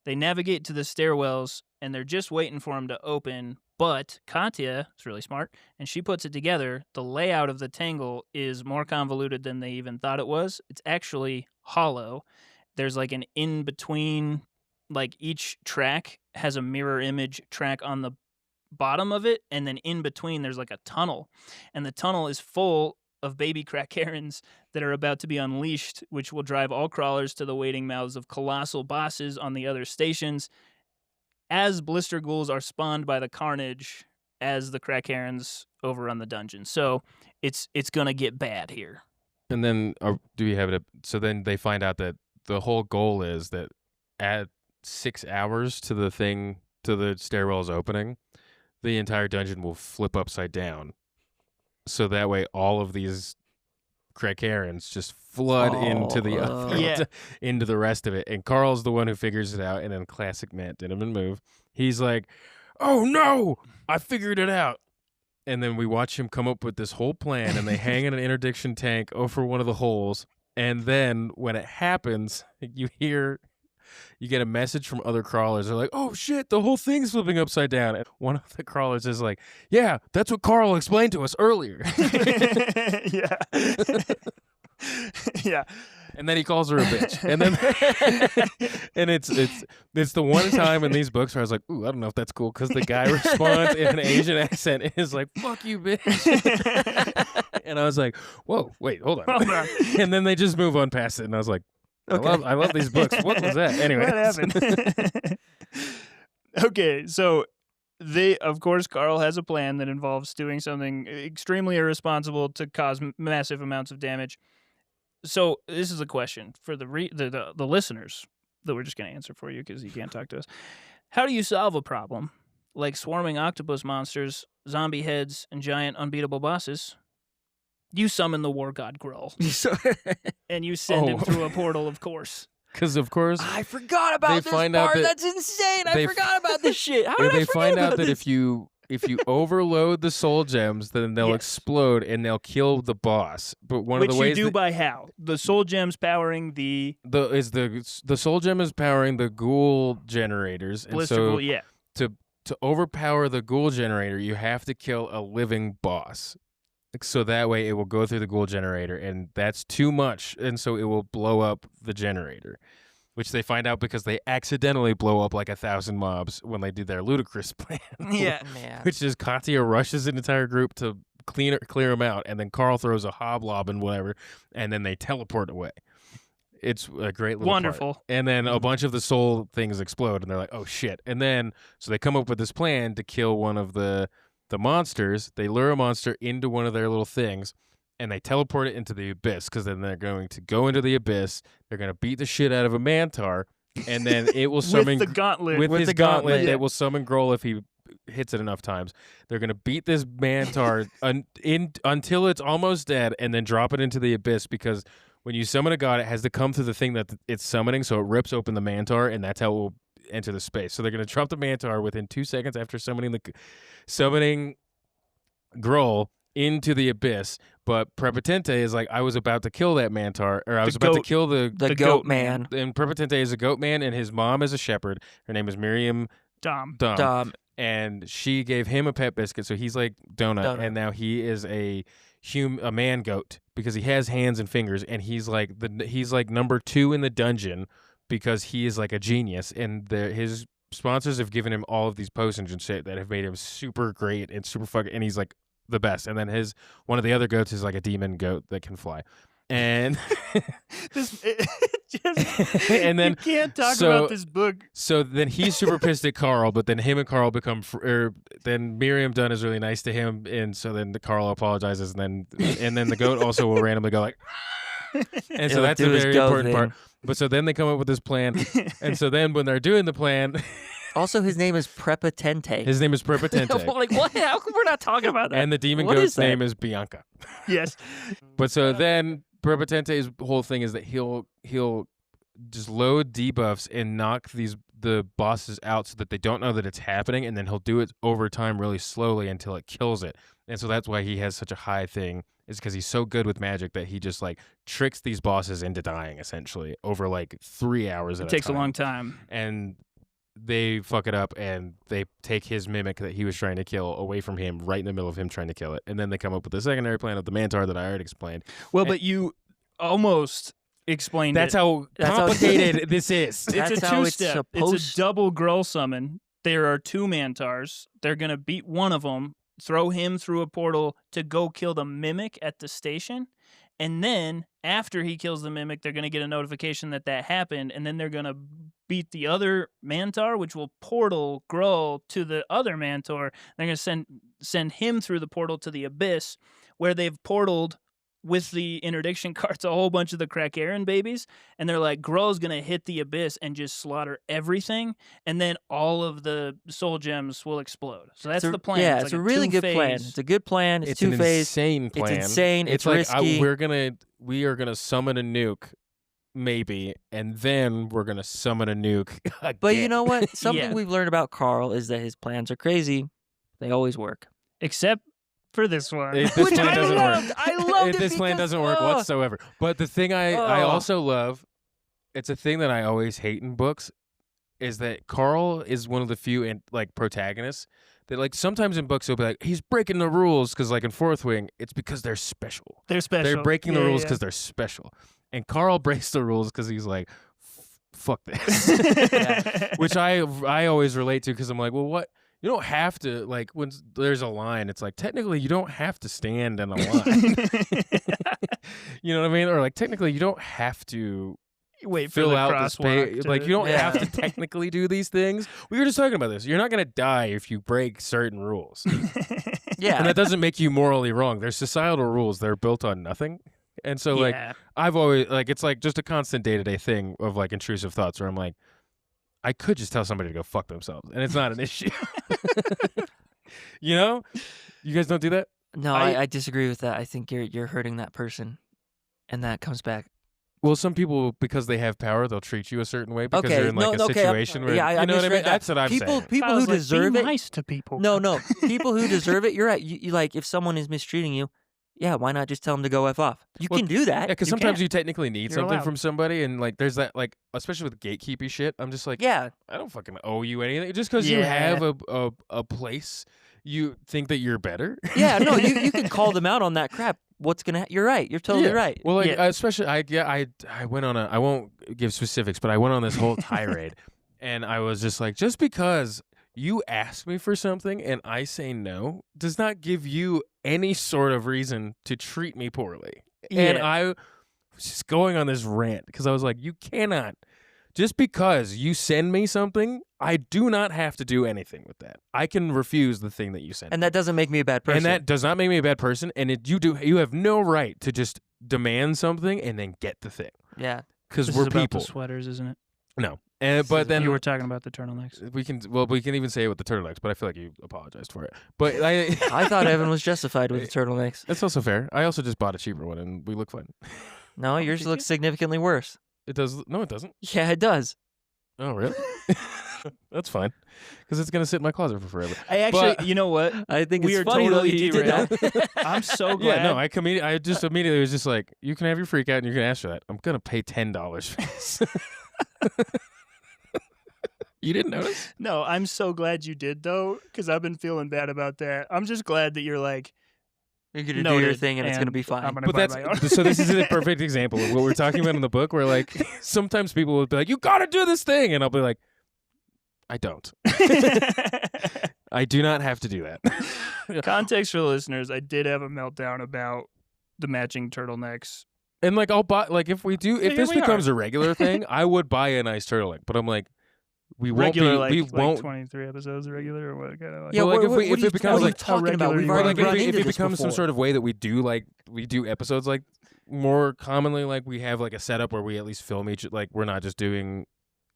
They navigate to the stairwells, and they're just waiting for them to open. But Katya is really smart, and she puts it together. The layout of the tangle is more convoluted than they even thought it was. It's actually hollow. There's like an in-between, like each track has a mirror image track on the bottom of it, and then in between there's like a tunnel. And the tunnel is full of baby crackherons that are about to be unleashed, which will drive all crawlers to the waiting mouths of colossal bosses on the other stations, as blister ghouls are spawned by the carnage as the crackherons overrun the dungeon. So it's gonna get bad here. And then, do we have it? So then they find out that the whole goal is that at 6 hours to the stairwells opening, the entire dungeon will flip upside down. So that way, all of these crackherons just flood into the into the rest of it. And Carl's the one who figures it out. And then classic Matt Dinniman move. He's like, "Oh no, I figured it out." And then we watch him come up with this whole plan, and they hang in an interdiction tank over one of the holes. And then when it happens, you get a message from other crawlers. They're like, "Oh shit, the whole thing's flipping upside down." And one of the crawlers is like, "Yeah, that's what Carl explained to us earlier." Yeah. Yeah. And then he calls her a bitch. And then and it's the one time in these books where I was like, "Ooh, I don't know if that's cool," because the guy responds in an Asian accent and is like, "Fuck you, bitch." And I was like, "Whoa, wait, hold on." Hold on. And then they just move on past it, and I was like, Okay. I love these books. What was that? Anyway. What happened? Okay, so of course, Carl has a plan that involves doing something extremely irresponsible to cause massive amounts of damage. So this is a question for the listeners that we're just going to answer for you because you can't talk to us. How do you solve a problem like swarming octopus monsters, zombie heads, and giant unbeatable bosses? You summon the war god Grull, and you send him through a portal, of course. Because, of course, I forgot about this part. That's insane. I forgot about this shit. How did I they forget find about out that this? if you overload the soul gems, then they'll Yes. explode and they'll kill the boss. But one Which of the ways you do by how? The soul gems powering the the soul gem is powering the ghoul generators, and blister so ghoul, yeah. to overpower the ghoul generator, you have to kill a living boss. So that way it will go through the ghoul generator, and that's too much, and so it will blow up the generator, which they find out because they accidentally blow up like 1,000 mobs when they do their ludicrous plan. Yeah. Man. Which is Katya rushes an entire group to clear them out, and then Carl throws a hobgoblin, whatever, and then they teleport away. It's a great little Wonderful. part. And then a bunch of the soul things explode, and they're like, oh, shit. And then, so they come up with this plan to kill one of the monsters. They lure a monster into one of their little things, and they teleport it into the abyss, because then they're going to go into the abyss. They're going to beat the shit out of a mantar, and then it will summon... with the gauntlet. With his the gauntlet, gauntlet. it will summon Grohl if he hits it enough times. They're going to beat this mantar until it's almost dead, and then drop it into the abyss, because when you summon a god, it has to come through the thing that it's summoning, so it rips open the mantar, and that's how it will enter the space. So they're going to drop the mantar within 2 seconds after summoning Grohl into the abyss. But Prepotente is like, I was about to kill that mantar, or I was about to kill the goat man. And Prepotente is a goat man, and his mom is a shepherd. Her name is Miriam Dom. And she gave him a pet biscuit, so he's like Donut. And now he is a man goat, because he has hands and fingers, and he's like number 2 in the dungeon, because he is like a genius, and his sponsors have given him all of these potions and shit that have made him super great and super fucking, and he's like the best. And then one of the other goats is like a demon goat that can fly. And and then you can't talk about this book. So then he's super pissed at Carl, but then him and Carl become. Then Miriam Dunn is really nice to him, and so then Carl apologizes, and then the goat also will randomly go like, and so that's a very important part. But so then they come up with this plan, and so then when they're doing the plan. Also, his name is Prepotente. His name is Prepotente. Like, what? How come we're not talking about that? And the demon goat's name is Bianca. Yes. But so then Prepotente's whole thing is that he'll just load debuffs and knock the bosses out so that they don't know that it's happening, and then he'll do it over time really slowly until it kills it. And so that's why he has such a high thing, is because he's so good with magic that he just like tricks these bosses into dying essentially over like 3 hours at a time. It takes a long time. And they fuck it up, and they take his mimic that he was trying to kill away from him right in the middle of him trying to kill it. And then they come up with the secondary plan of the mantar that I already explained. Well, but you almost explained That's how complicated this is. It's a two-step. It's a double Grull summon. There are 2 mantars. They're going to beat one of them, throw him through a portal to go kill the mimic at the station. And then after he kills the mimic, they're going to get a notification that happened, and then they're going to beat the other mantar, which will portal Grull to the other mantar. They're going to send him through the portal to the abyss, where they've portaled with the interdiction cards a whole bunch of the Krakaren babies, and they're like, Grull's going to hit the abyss and just slaughter everything, and then all of the soul gems will explode. So that's the plan. Yeah, it's a really good plan. It's a good plan. It's an two-phase. Insane plan. It's insane. It's risky. We are gonna summon a nuke, maybe, and then we're gonna summon a nuke again. But you know what? Something we've learned about Carl is that his plans are crazy. They always work. Except for this one. This plan doesn't work. I loved it. This plan doesn't work whatsoever. But the thing I also love, it's a thing that I always hate in books, is that Carl is one of the few protagonists that like sometimes in books he'll be like, he's breaking the rules, because like in Fourth Wing, it's because they're special. They're special. They're breaking the rules because they're special. And Carl breaks the rules because he's like, fuck this. Which I always relate to, because I'm like, well, what? You don't have to, like, when there's a line, it's like, technically, you don't have to stand in a line. You know what I mean? Or, like, technically, you don't have to fill out the space. Like, you don't have to technically do these things. We were just talking about this. You're not going to die if you break certain rules. Yeah. And that doesn't make you morally wrong. There's societal rules that are built on nothing. And so, like, I've always, like, it's, like, just a constant day-to-day thing of, like, intrusive thoughts where I'm like, I could just tell somebody to go fuck themselves, and it's not an issue. You know? You guys don't do that? No, I disagree with that. I think you're hurting that person, and that comes back. Well, some people, because they have power, they'll treat you a certain way because they're in like a situation where, I you know what I mean? that. That's what I'm saying. People who deserve it. Nice to people. No. People who deserve it. You're right. You like, if someone is mistreating you, yeah, why not just tell them to go F off? You can do that. Yeah, because sometimes you technically need something from somebody, and like there's that, like, especially with gatekeepy shit, I'm just like, I don't fucking owe you anything. Just because you have a place, you think that you're better? Yeah, no, you can call them out on that crap. You're right. You're totally right. Well, like, especially, I went on I won't give specifics, but I went on this whole tirade, and I was just like, just because you ask me for something and I say no does not give you any sort of reason to treat me poorly. And was just going on this rant because I was like, you cannot. Just because you send me something, I do not have to do anything with that. I can refuse the thing that you send. And that doesn't make me a bad person. And that does not make me a bad person. And you have no right to just demand something and then get the thing. Yeah. Because we're about people. The sweaters, isn't it? No. But then you were talking about the turtlenecks. We can even say it with the turtlenecks, but I feel like you apologized for it. But I thought Evan was justified with the turtlenecks. That's also fair. I also just bought a cheaper one, and we look fine. No, yours looks significantly worse. It does. No, it doesn't. Yeah, it does. Oh, really? That's fine, because it's gonna sit in my closet for forever. I actually, you know what? I think We it's are funny totally though you did that. I'm so glad. Yeah, no, I just immediately was just like, you can have your freak out, and you can ask for that. I'm gonna pay $10 for this. You didn't notice? No, I'm so glad you did though, because I've been feeling bad about that. I'm just glad that you're like, you're gonna do your thing and it's gonna be fine. I'm gonna But buy that's my own. so. This is a perfect example of what we're talking about in the book. Where like sometimes people will be like, "You gotta do this thing," and I'll be like, "I don't. I do not have to do that." Context for the listeners: I did have a meltdown about the matching turtlenecks. And like I'll buy if we do if Here this we becomes are. a regular thing, I would buy a nice turtleneck. But I'm like, we won't Regular, be. We like won't. 23 episodes regular or what kind of like. Yeah, Well, like, what if are you it becomes like talking how about? regular We've you Or are. already like run if into it this becomes some before. sort of way that we do episodes like more commonly, like we have like a setup where we at least film each, like we're not just doing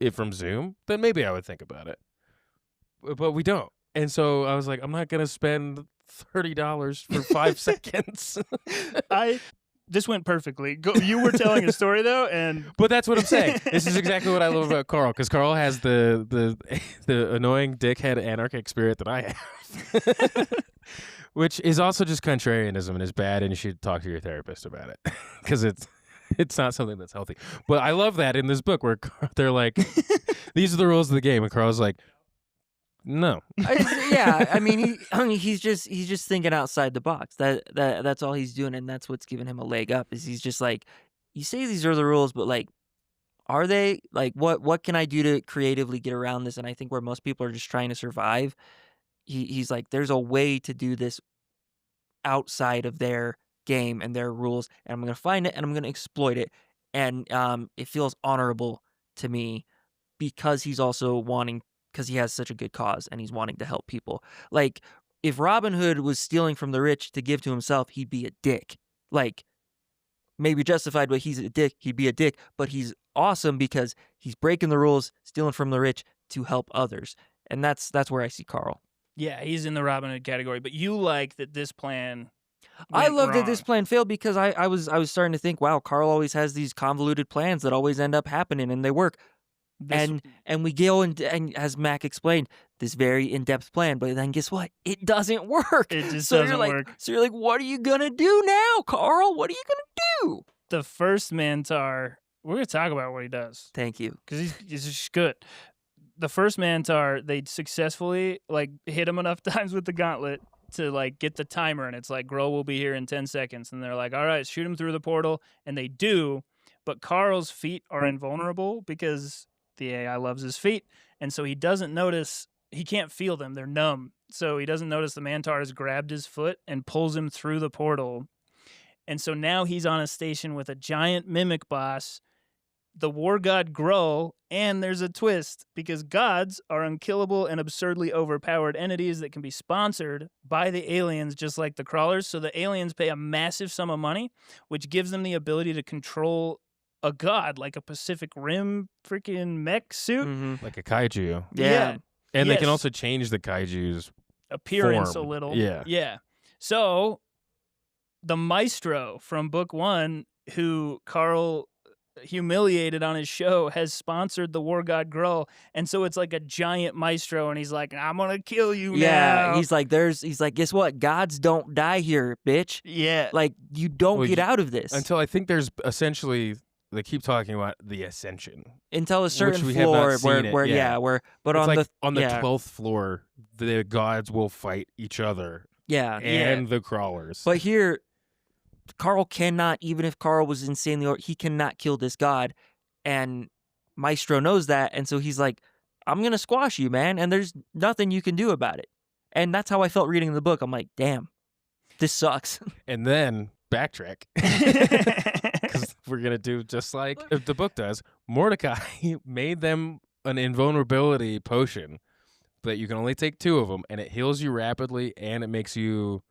it from Zoom, then maybe I would think about it. But we don't. And so I was like, I'm not gonna spend $30 for 5 seconds. This went perfectly. You were telling a story though, and But that's what I'm saying. This is exactly what I love about Carl, because Carl has the annoying dickhead anarchic spirit that I have, which is also just contrarianism and is bad, and you should talk to your therapist about it, because it's not something that's healthy. But I love that in this book where they're like, these are the rules of the game, and Carl's like, no. I mean, he's just thinking outside the box. That's all he's doing, and that's what's giving him a leg up. Is he's just like, you say these are the rules, but like, are they? Like, what can I do to creatively get around this? And I think where most people are just trying to survive, he's like, there's a way to do this outside of their game and their rules, and I'm gonna find it and I'm gonna exploit it, and it feels honorable to me because he's also wanting. Because he has such a good cause and he's wanting to help people. Like, if Robin Hood was stealing from the rich to give to himself, he'd be a dick. Like, maybe justified, but he's a dick. He'd be a dick. But he's awesome because he's breaking the rules, stealing from the rich to help others. And that's where I see Carl. yeah, he's in the Robin Hood category. But you like that this plan. I went love that this wrong. plan failed because I was starting to think, wow, Carl always has these convoluted plans that always end up happening and they work. This- And we go and as Mac explained, this very in-depth plan, but then guess what? It doesn't work. It just so doesn't you're like, work. So you're like, what are you gonna do now, Carl? What are you gonna do? the first Mantar. We're gonna talk about what he does Thank you. because he's just good. The first Mantar, they successfully like hit him enough times with the gauntlet to like get the timer, and it's like Grohl will be here in 10 seconds, and they're like, all right, shoot him through the portal, and they do. But Carl's feet are invulnerable because the AI loves his feet, and so he doesn't notice. He can't feel them; they're numb. So he doesn't notice the Mantar has grabbed his foot and pulls him through the portal. And so now he's on a station with a giant mimic boss, the war god Grohl, and there's a twist because gods are unkillable and absurdly overpowered entities that can be sponsored by the aliens just like the crawlers. So the aliens pay a massive sum of money, which gives them the ability to control a god like a Pacific Rim freaking mech suit. Mm-hmm. Like a kaiju. Yeah. And they can Yes. also change the kaiju's Appearance form. a little. Yeah. Yeah. So the maestro from book 1, who Carl humiliated on his show, has sponsored the war god Grohl, and so it's like a giant maestro, and he's like, I'm gonna kill you Yeah. now. He's like, guess what? Gods don't die here, bitch. Yeah. Like, you don't Well, get out of this until I think there's essentially they keep talking about the ascension. until a certain we have not floor seen it, where yeah. but It's on like the on the yeah. 12th floor, the gods will fight each other yeah. and the crawlers. But here, Carl cannot, even if Carl was insanely, he cannot kill this god. And Maestro knows that. And so he's like, I'm going to squash you, man. And there's nothing you can do about it. And that's how I felt reading the book. I'm like, damn, this sucks. And then backtrack because we're gonna do just like the book does. Mordecai made them an invulnerability potion, but you can only take 2 of them, and it heals you rapidly, and it makes you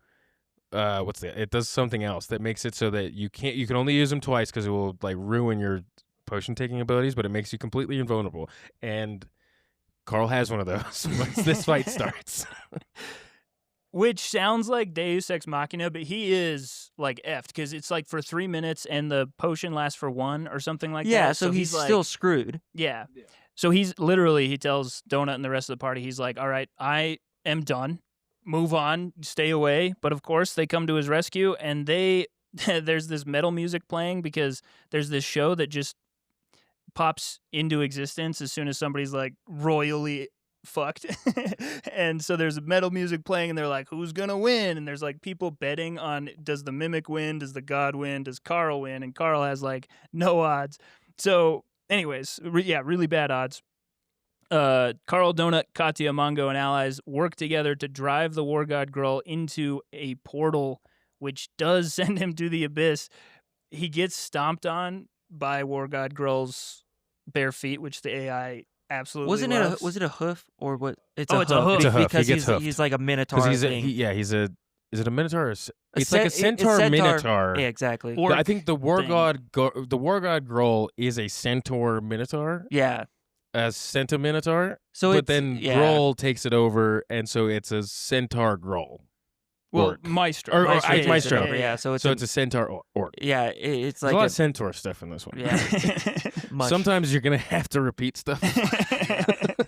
it does something else that makes it so that you can only use them twice because it will like ruin your potion taking abilities, but it makes you completely invulnerable. And Carl has one of those once this fight starts. Which sounds like Deus Ex Machina, but he is like effed because it's like for 3 minutes and the potion lasts for 1 or something like that. Yeah, so he's like, still screwed. Yeah. So he's literally, he tells Donut and the rest of the party, he's like, all right, I am done. Move on, stay away. But of course, they come to his rescue and there's this metal music playing because there's this show that just pops into existence as soon as somebody's like royally fucked. And so there's metal music playing and they're like, who's gonna win? And there's like people betting on, does the mimic win? Does the god win? Does Carl win? And Carl has like no odds. So anyways, really bad odds. Carl, Donut, Katya, Mongo, and allies work together to drive the War God Grull into a portal, which does send him to the abyss. He gets stomped on by War God Grull's bare feet, which the AI absolutely loves. Was it a hoof or what? It's a hoof. It's a hoof. Because He gets he's like a minotaur. Because thing. is it a minotaur? It's It's like a centaur minotaur. Yeah, exactly. Or- I think the War God Grull is a centaur minotaur. Yeah. A centiminotaur. So but then Grull takes it over, and so it's a centaur Grull. Well, Orc. Maestro. Or Maestro takes it Maestro. over, yeah. So it's a centaur orc. yeah. It's There's like a lot of centaur stuff in this one. yeah. Much. Sometimes you're gonna have to repeat stuff.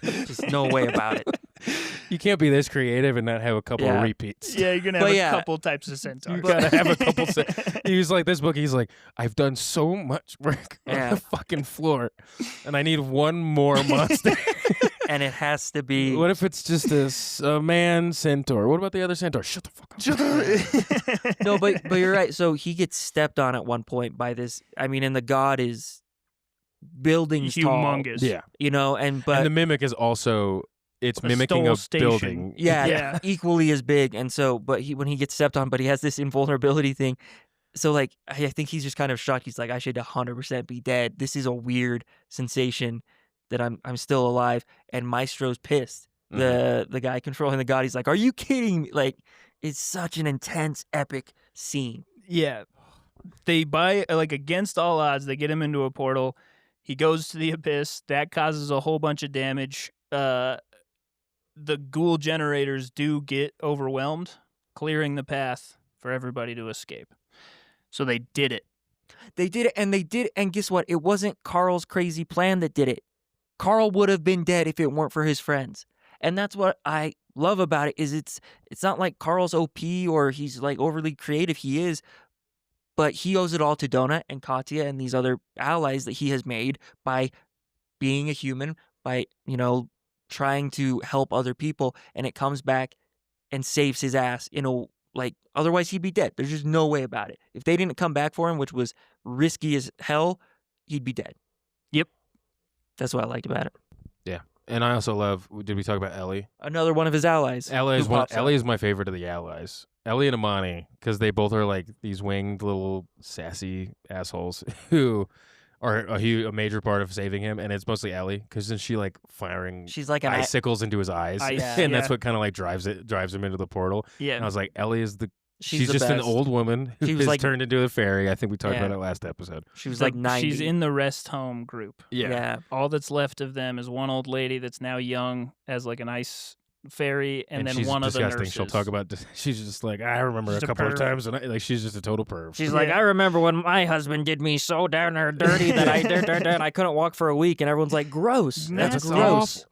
Just no way about it. You can't be this creative and not have a couple of repeats. Yeah, you're gonna have a couple types of centaurs. You gotta have a couple. He's like this book. He's like, I've done so much work on the fucking floor, and I need one more monster. And it has to be. What if it's just a man centaur? What about the other centaur? Shut the fuck up. No, but you're right. So he gets stepped on at one point by this. I mean, and the god is buildings humongous. Tall, yeah, you know, and the mimic is also it's mimicking a building. Yeah, equally as big. And so, but when he gets stepped on, but he has this invulnerability thing. So like, I think he's just kind of shocked. He's like, I should 100% be dead. This is a weird sensation that I'm still alive. And Maestro's pissed. The guy controlling the god, he's like, are you kidding me? Like, it's such an intense, epic scene. Yeah. They buy, like, against all odds, they get him into a portal. He goes to the abyss. That causes a whole bunch of damage. The ghoul generators do get overwhelmed, clearing the path for everybody to escape. So they did it. They did it, and guess what? It wasn't Carl's crazy plan that did it. Carl would have been dead if it weren't for his friends. And that's what I love about it, is it's not like Carl's OP or he's like overly creative. He is, but he owes it all to Donut and Katya and these other allies that he has made by being a human, by, you know, trying to help other people, and it comes back and saves his ass in a, like, otherwise he'd be dead. There's just no way about it. If they didn't come back for him, which was risky as hell, he'd be dead. Yep. That's what I liked about it. Yeah. And I also love, did we talk about Ellie? Another one of his allies. Ellie is my favorite of the allies. Ellie and Amani, because they both are like these winged little sassy assholes who are a major part of saving him, and it's mostly Ellie, because then she like firing She's like icicles into his eyes, and that's what kind of like drives him into the portal. Yeah. And I was like, Ellie is she's the just an best. old woman who She was is like, turned into a fairy. I think we talked about it last episode. She was like 90. She's in the rest home group. Yeah. All that's left of them is one old lady that's now young as like an ice fairy, and then she's one disgusting. of the nurses. She'll talk about. She's just like, I remember She's a couple of perv. times, and like she's just a total perv. She's like, I remember when my husband did me so down there dirty that I couldn't walk for a week, and everyone's like, gross. That's gross.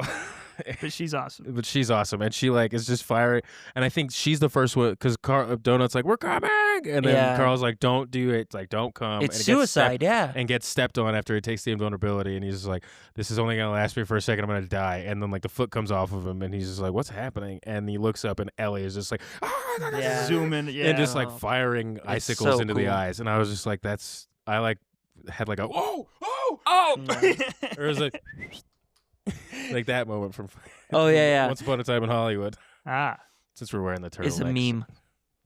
But she's awesome. But she's awesome, and she like is just firing. And I think she's the first one because Donut's like, we're coming, and then Carl's like, don't do it, like don't come. It's and suicide, and gets stepped on after he takes the invulnerability, and he's just like, this is only gonna last me for a second. I'm gonna die. And then like the foot comes off of him, and he's just like, what's happening? And he looks up, and Ellie is just like, zooming, and just like firing icicles into the cool. eyes. And I was just like, had like a whoa. Or it was like. Like that moment from Oh yeah. Once Upon a Time in Hollywood. Ah, Since we're wearing the turtlenecks. It's a meme.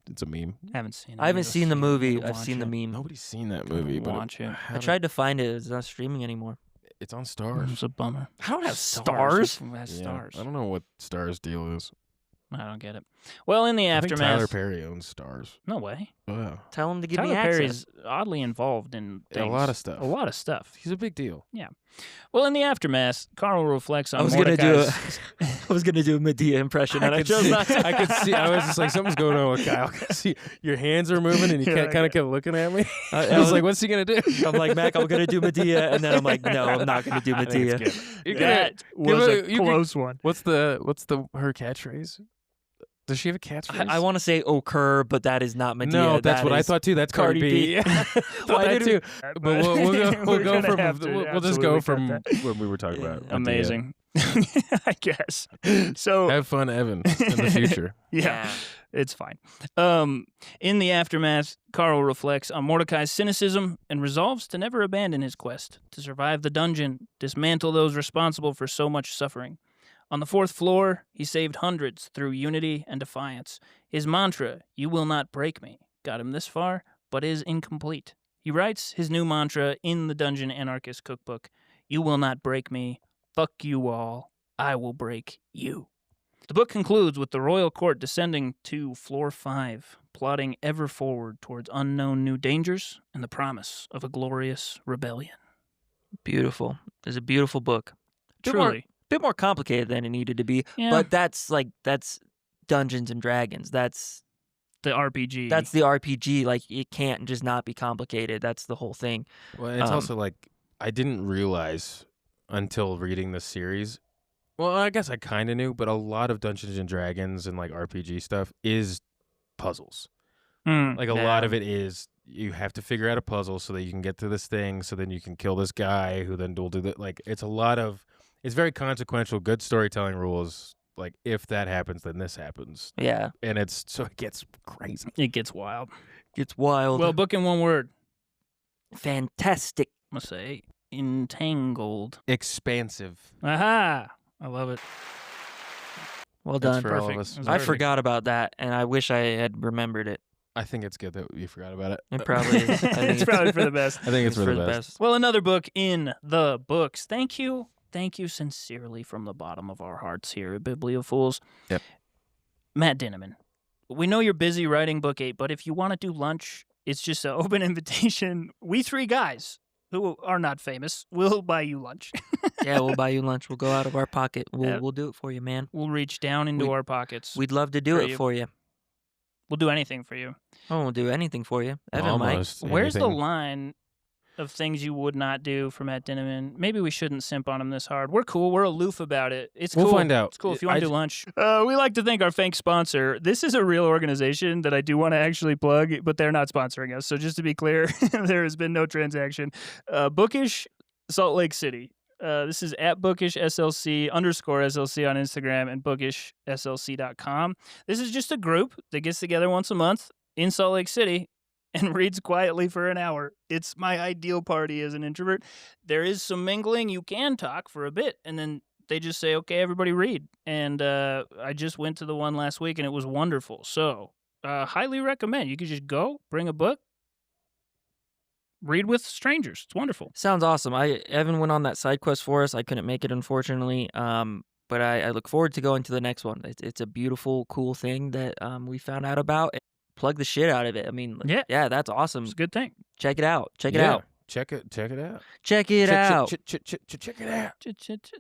It's a meme. Haven't seen it. I haven't You'll seen the see it. movie. You'll I've watch seen the it. meme. Nobody's seen that movie, but Watch it. I tried to find it. It's not streaming anymore. It's on Stars. It's a bummer. I don't have Stars? stars. Who has Yeah, stars? I don't know what Stars deal is. I don't get it. Well, in the I think Tyler aftermath, Perry owns Stars. no way. Wow. Tell him to give Tyler me access. Perry's oddly involved in A things. lot of stuff. A lot of stuff. He's a big deal. Well, in the aftermath, Carl reflects on I was gonna Mordecai's... I was gonna do a Medea impression, and I chose see, not to. I could see. I was just like, something's going on with Kyle. I could see your hands are moving, and you Yeah, kind of kept looking at me. I I was like, "What's he gonna do?" I'm like, Mac, I'm gonna do Medea, and then I'm like, no, I'm not gonna do I think Medea. it's good. You're That gonna- was give a you can- close one. What's her catchphrase? Does she have a catchphrase? I want to say occur, but that is not Medea. No, that's That what I is thought too. That's Cardi B. Cardi B. I thought Why that did too. But But we'll go from we'll we'll just go from what we were talking about. Medea. Amazing. I guess. So Have fun, Evan, in the future. yeah, it's fine. In the aftermath, Carl reflects on Mordecai's cynicism and resolves to never abandon his quest to survive the dungeon, dismantle those responsible for so much suffering. On the 4th floor, he saved hundreds through unity and defiance. His mantra, "You will not break me," got him this far, but is incomplete. He writes his new mantra in the Dungeon Anarchist Cookbook: "You will not break me. Fuck you all. I will break you." The book concludes with the royal court descending to floor 5, plodding ever forward towards unknown new dangers and the promise of a glorious rebellion. beautiful. It's a beautiful book. Truly. Bit more complicated than it needed to be, Yeah. but that's Dungeons and Dragons. That's The RPG. the RPG. Like, it can't just not be complicated. That's the whole thing. Well, it's also like I didn't realize until reading this series. Well, I guess I kind of knew, but a lot of Dungeons and Dragons and like RPG stuff is puzzles. Like a lot of it is you have to figure out a puzzle so that you can get to this thing, so then you can kill this guy who then will do that. Like it's a lot of, it's very consequential, good storytelling rules. Like if that happens, then this happens, Yeah, and it's so it gets crazy. It gets wild. it's wild. Well, book in one word. Fantastic. I'm going to say entangled. Expansive. Aha! I love it. Well That's done. for all of Perfect. us. It was I perfect. forgot about that, and I wish I had remembered it. I think it's good that you forgot about it. It probably is. I think It's probably for the best. I think it's for the best. Well, another book in the books. Thank you. Thank you sincerely from the bottom of our hearts here at Bibliofools. Yep. Matt Dinniman. We know you're busy writing book 8, but if you want to do lunch, it's just an open invitation. We 3 guys who are not famous will buy you lunch. Yeah, we'll buy you lunch. We'll go out of our pocket. We'll Yeah. we'll do it for you, man. We'll reach down into our pockets. We'd love to do For it you. for you. We'll do anything for you. Oh, we'll do anything for you. Evan might. Almost. Where's the anything. line of things you would not do for Matt Dinniman? Maybe we shouldn't simp on him this hard. We're cool. We're aloof about it. It's We'll cool. find out. It's cool if you want I to do lunch. We like to thank our thank sponsor. This is a real organization that I do want to actually plug, but they're not sponsoring us. So just to be clear, there has been no transaction. Bookish Salt Lake City. This is at bookishslc_SLC on Instagram and bookishslc.com. This is just a group that gets together once a month in Salt Lake City and reads quietly for an hour. It's my ideal party as an introvert. There is some mingling. You can talk for a bit, and then they just say, okay, everybody read. And I just went to the one last week, and it was wonderful. So highly recommend. You could just go, bring a book, read with strangers. It's wonderful. Sounds awesome. Evan went on that side quest for us. I couldn't make it, unfortunately. But I look forward to going to the next one. It's a beautiful, cool thing that we found out about. Plug the shit out of it. I mean, yeah, that's awesome. It's a good thing. Check it out. Check it Yeah. out. Check it out. Check it out. Check it out.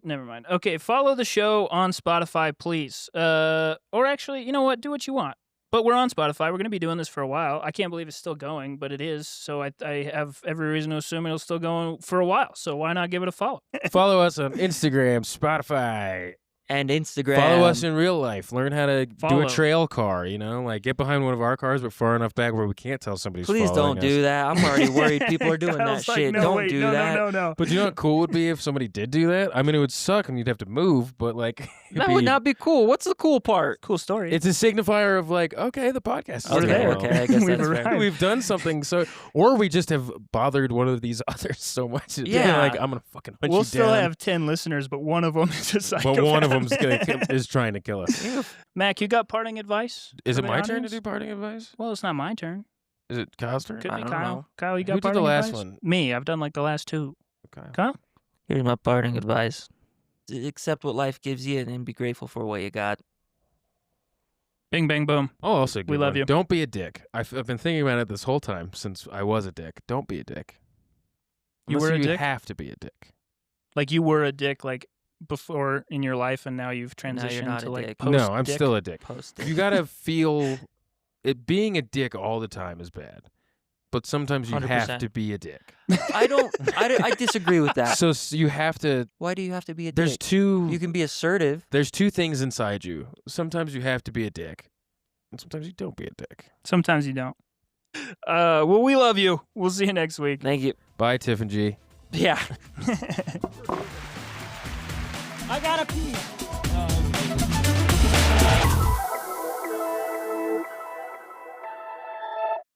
Never mind. Okay, follow the show on Spotify, please. Or actually, you know what? Do what you want. But we're on Spotify. We're going to be doing this for a while. I can't believe it's still going, but it is. So I have every reason to assume it'll still go for a while. So why not give it a follow? Follow us on Instagram, Spotify. And Instagram. Follow us in real life. Learn how to do Follow. a trail car, you know? Like, get behind one of our cars, but far enough back where we can't tell somebody's Please following don't us. do that. I'm already worried people are doing I that was like, shit. no, Don't wait, do no, that. No. But you know what cool would be if somebody did do that? I mean, it would suck and you'd have to move, but, like... That would not be cool. What's the cool part? Cool story. It's a signifier of, like, okay, the podcast is We're doing there. well. Okay, I guess We've that's fair. arrived. We've done something so... Or we just have bothered one of these others so much. that they're Yeah. like, I'm going to fucking hunt We'll you still down. have 10 listeners, but one of them is a psychopath. But one of them's is trying to kill us. Mac, you got parting advice? Is for it the my turn to audience? do parting advice? Well, it's not my turn. Is it Kyle's turn? Could I be don't Kyle. know. Kyle, you got Who did parting the last advice? one? Me. I've done like the last 2. Okay. Kyle? Here's my parting advice. Accept what life gives you and be grateful for what you got. Bing, bang, boom. Oh, also We love you. Don't be a dick. I've been thinking about it this whole time since I was a dick. Don't be a dick. You Unless were a you dick? have to be a dick. Like you were a dick like before in your life, and now you've Now you're transitioned not to a like dick. post. No, I'm still a dick. Post You gotta feel it. Being a dick all the time is bad, but sometimes you have 100%. to be a dick. I disagree with that. So you have to. Why do you have to be a There's dick? two. You can be assertive. There's two things inside you. Sometimes you have to be a dick, and sometimes you don't be a dick. Sometimes you don't. Well, we love you. We'll see you next week. Thank you. Bye, Tiff and G. Yeah. I gotta pee.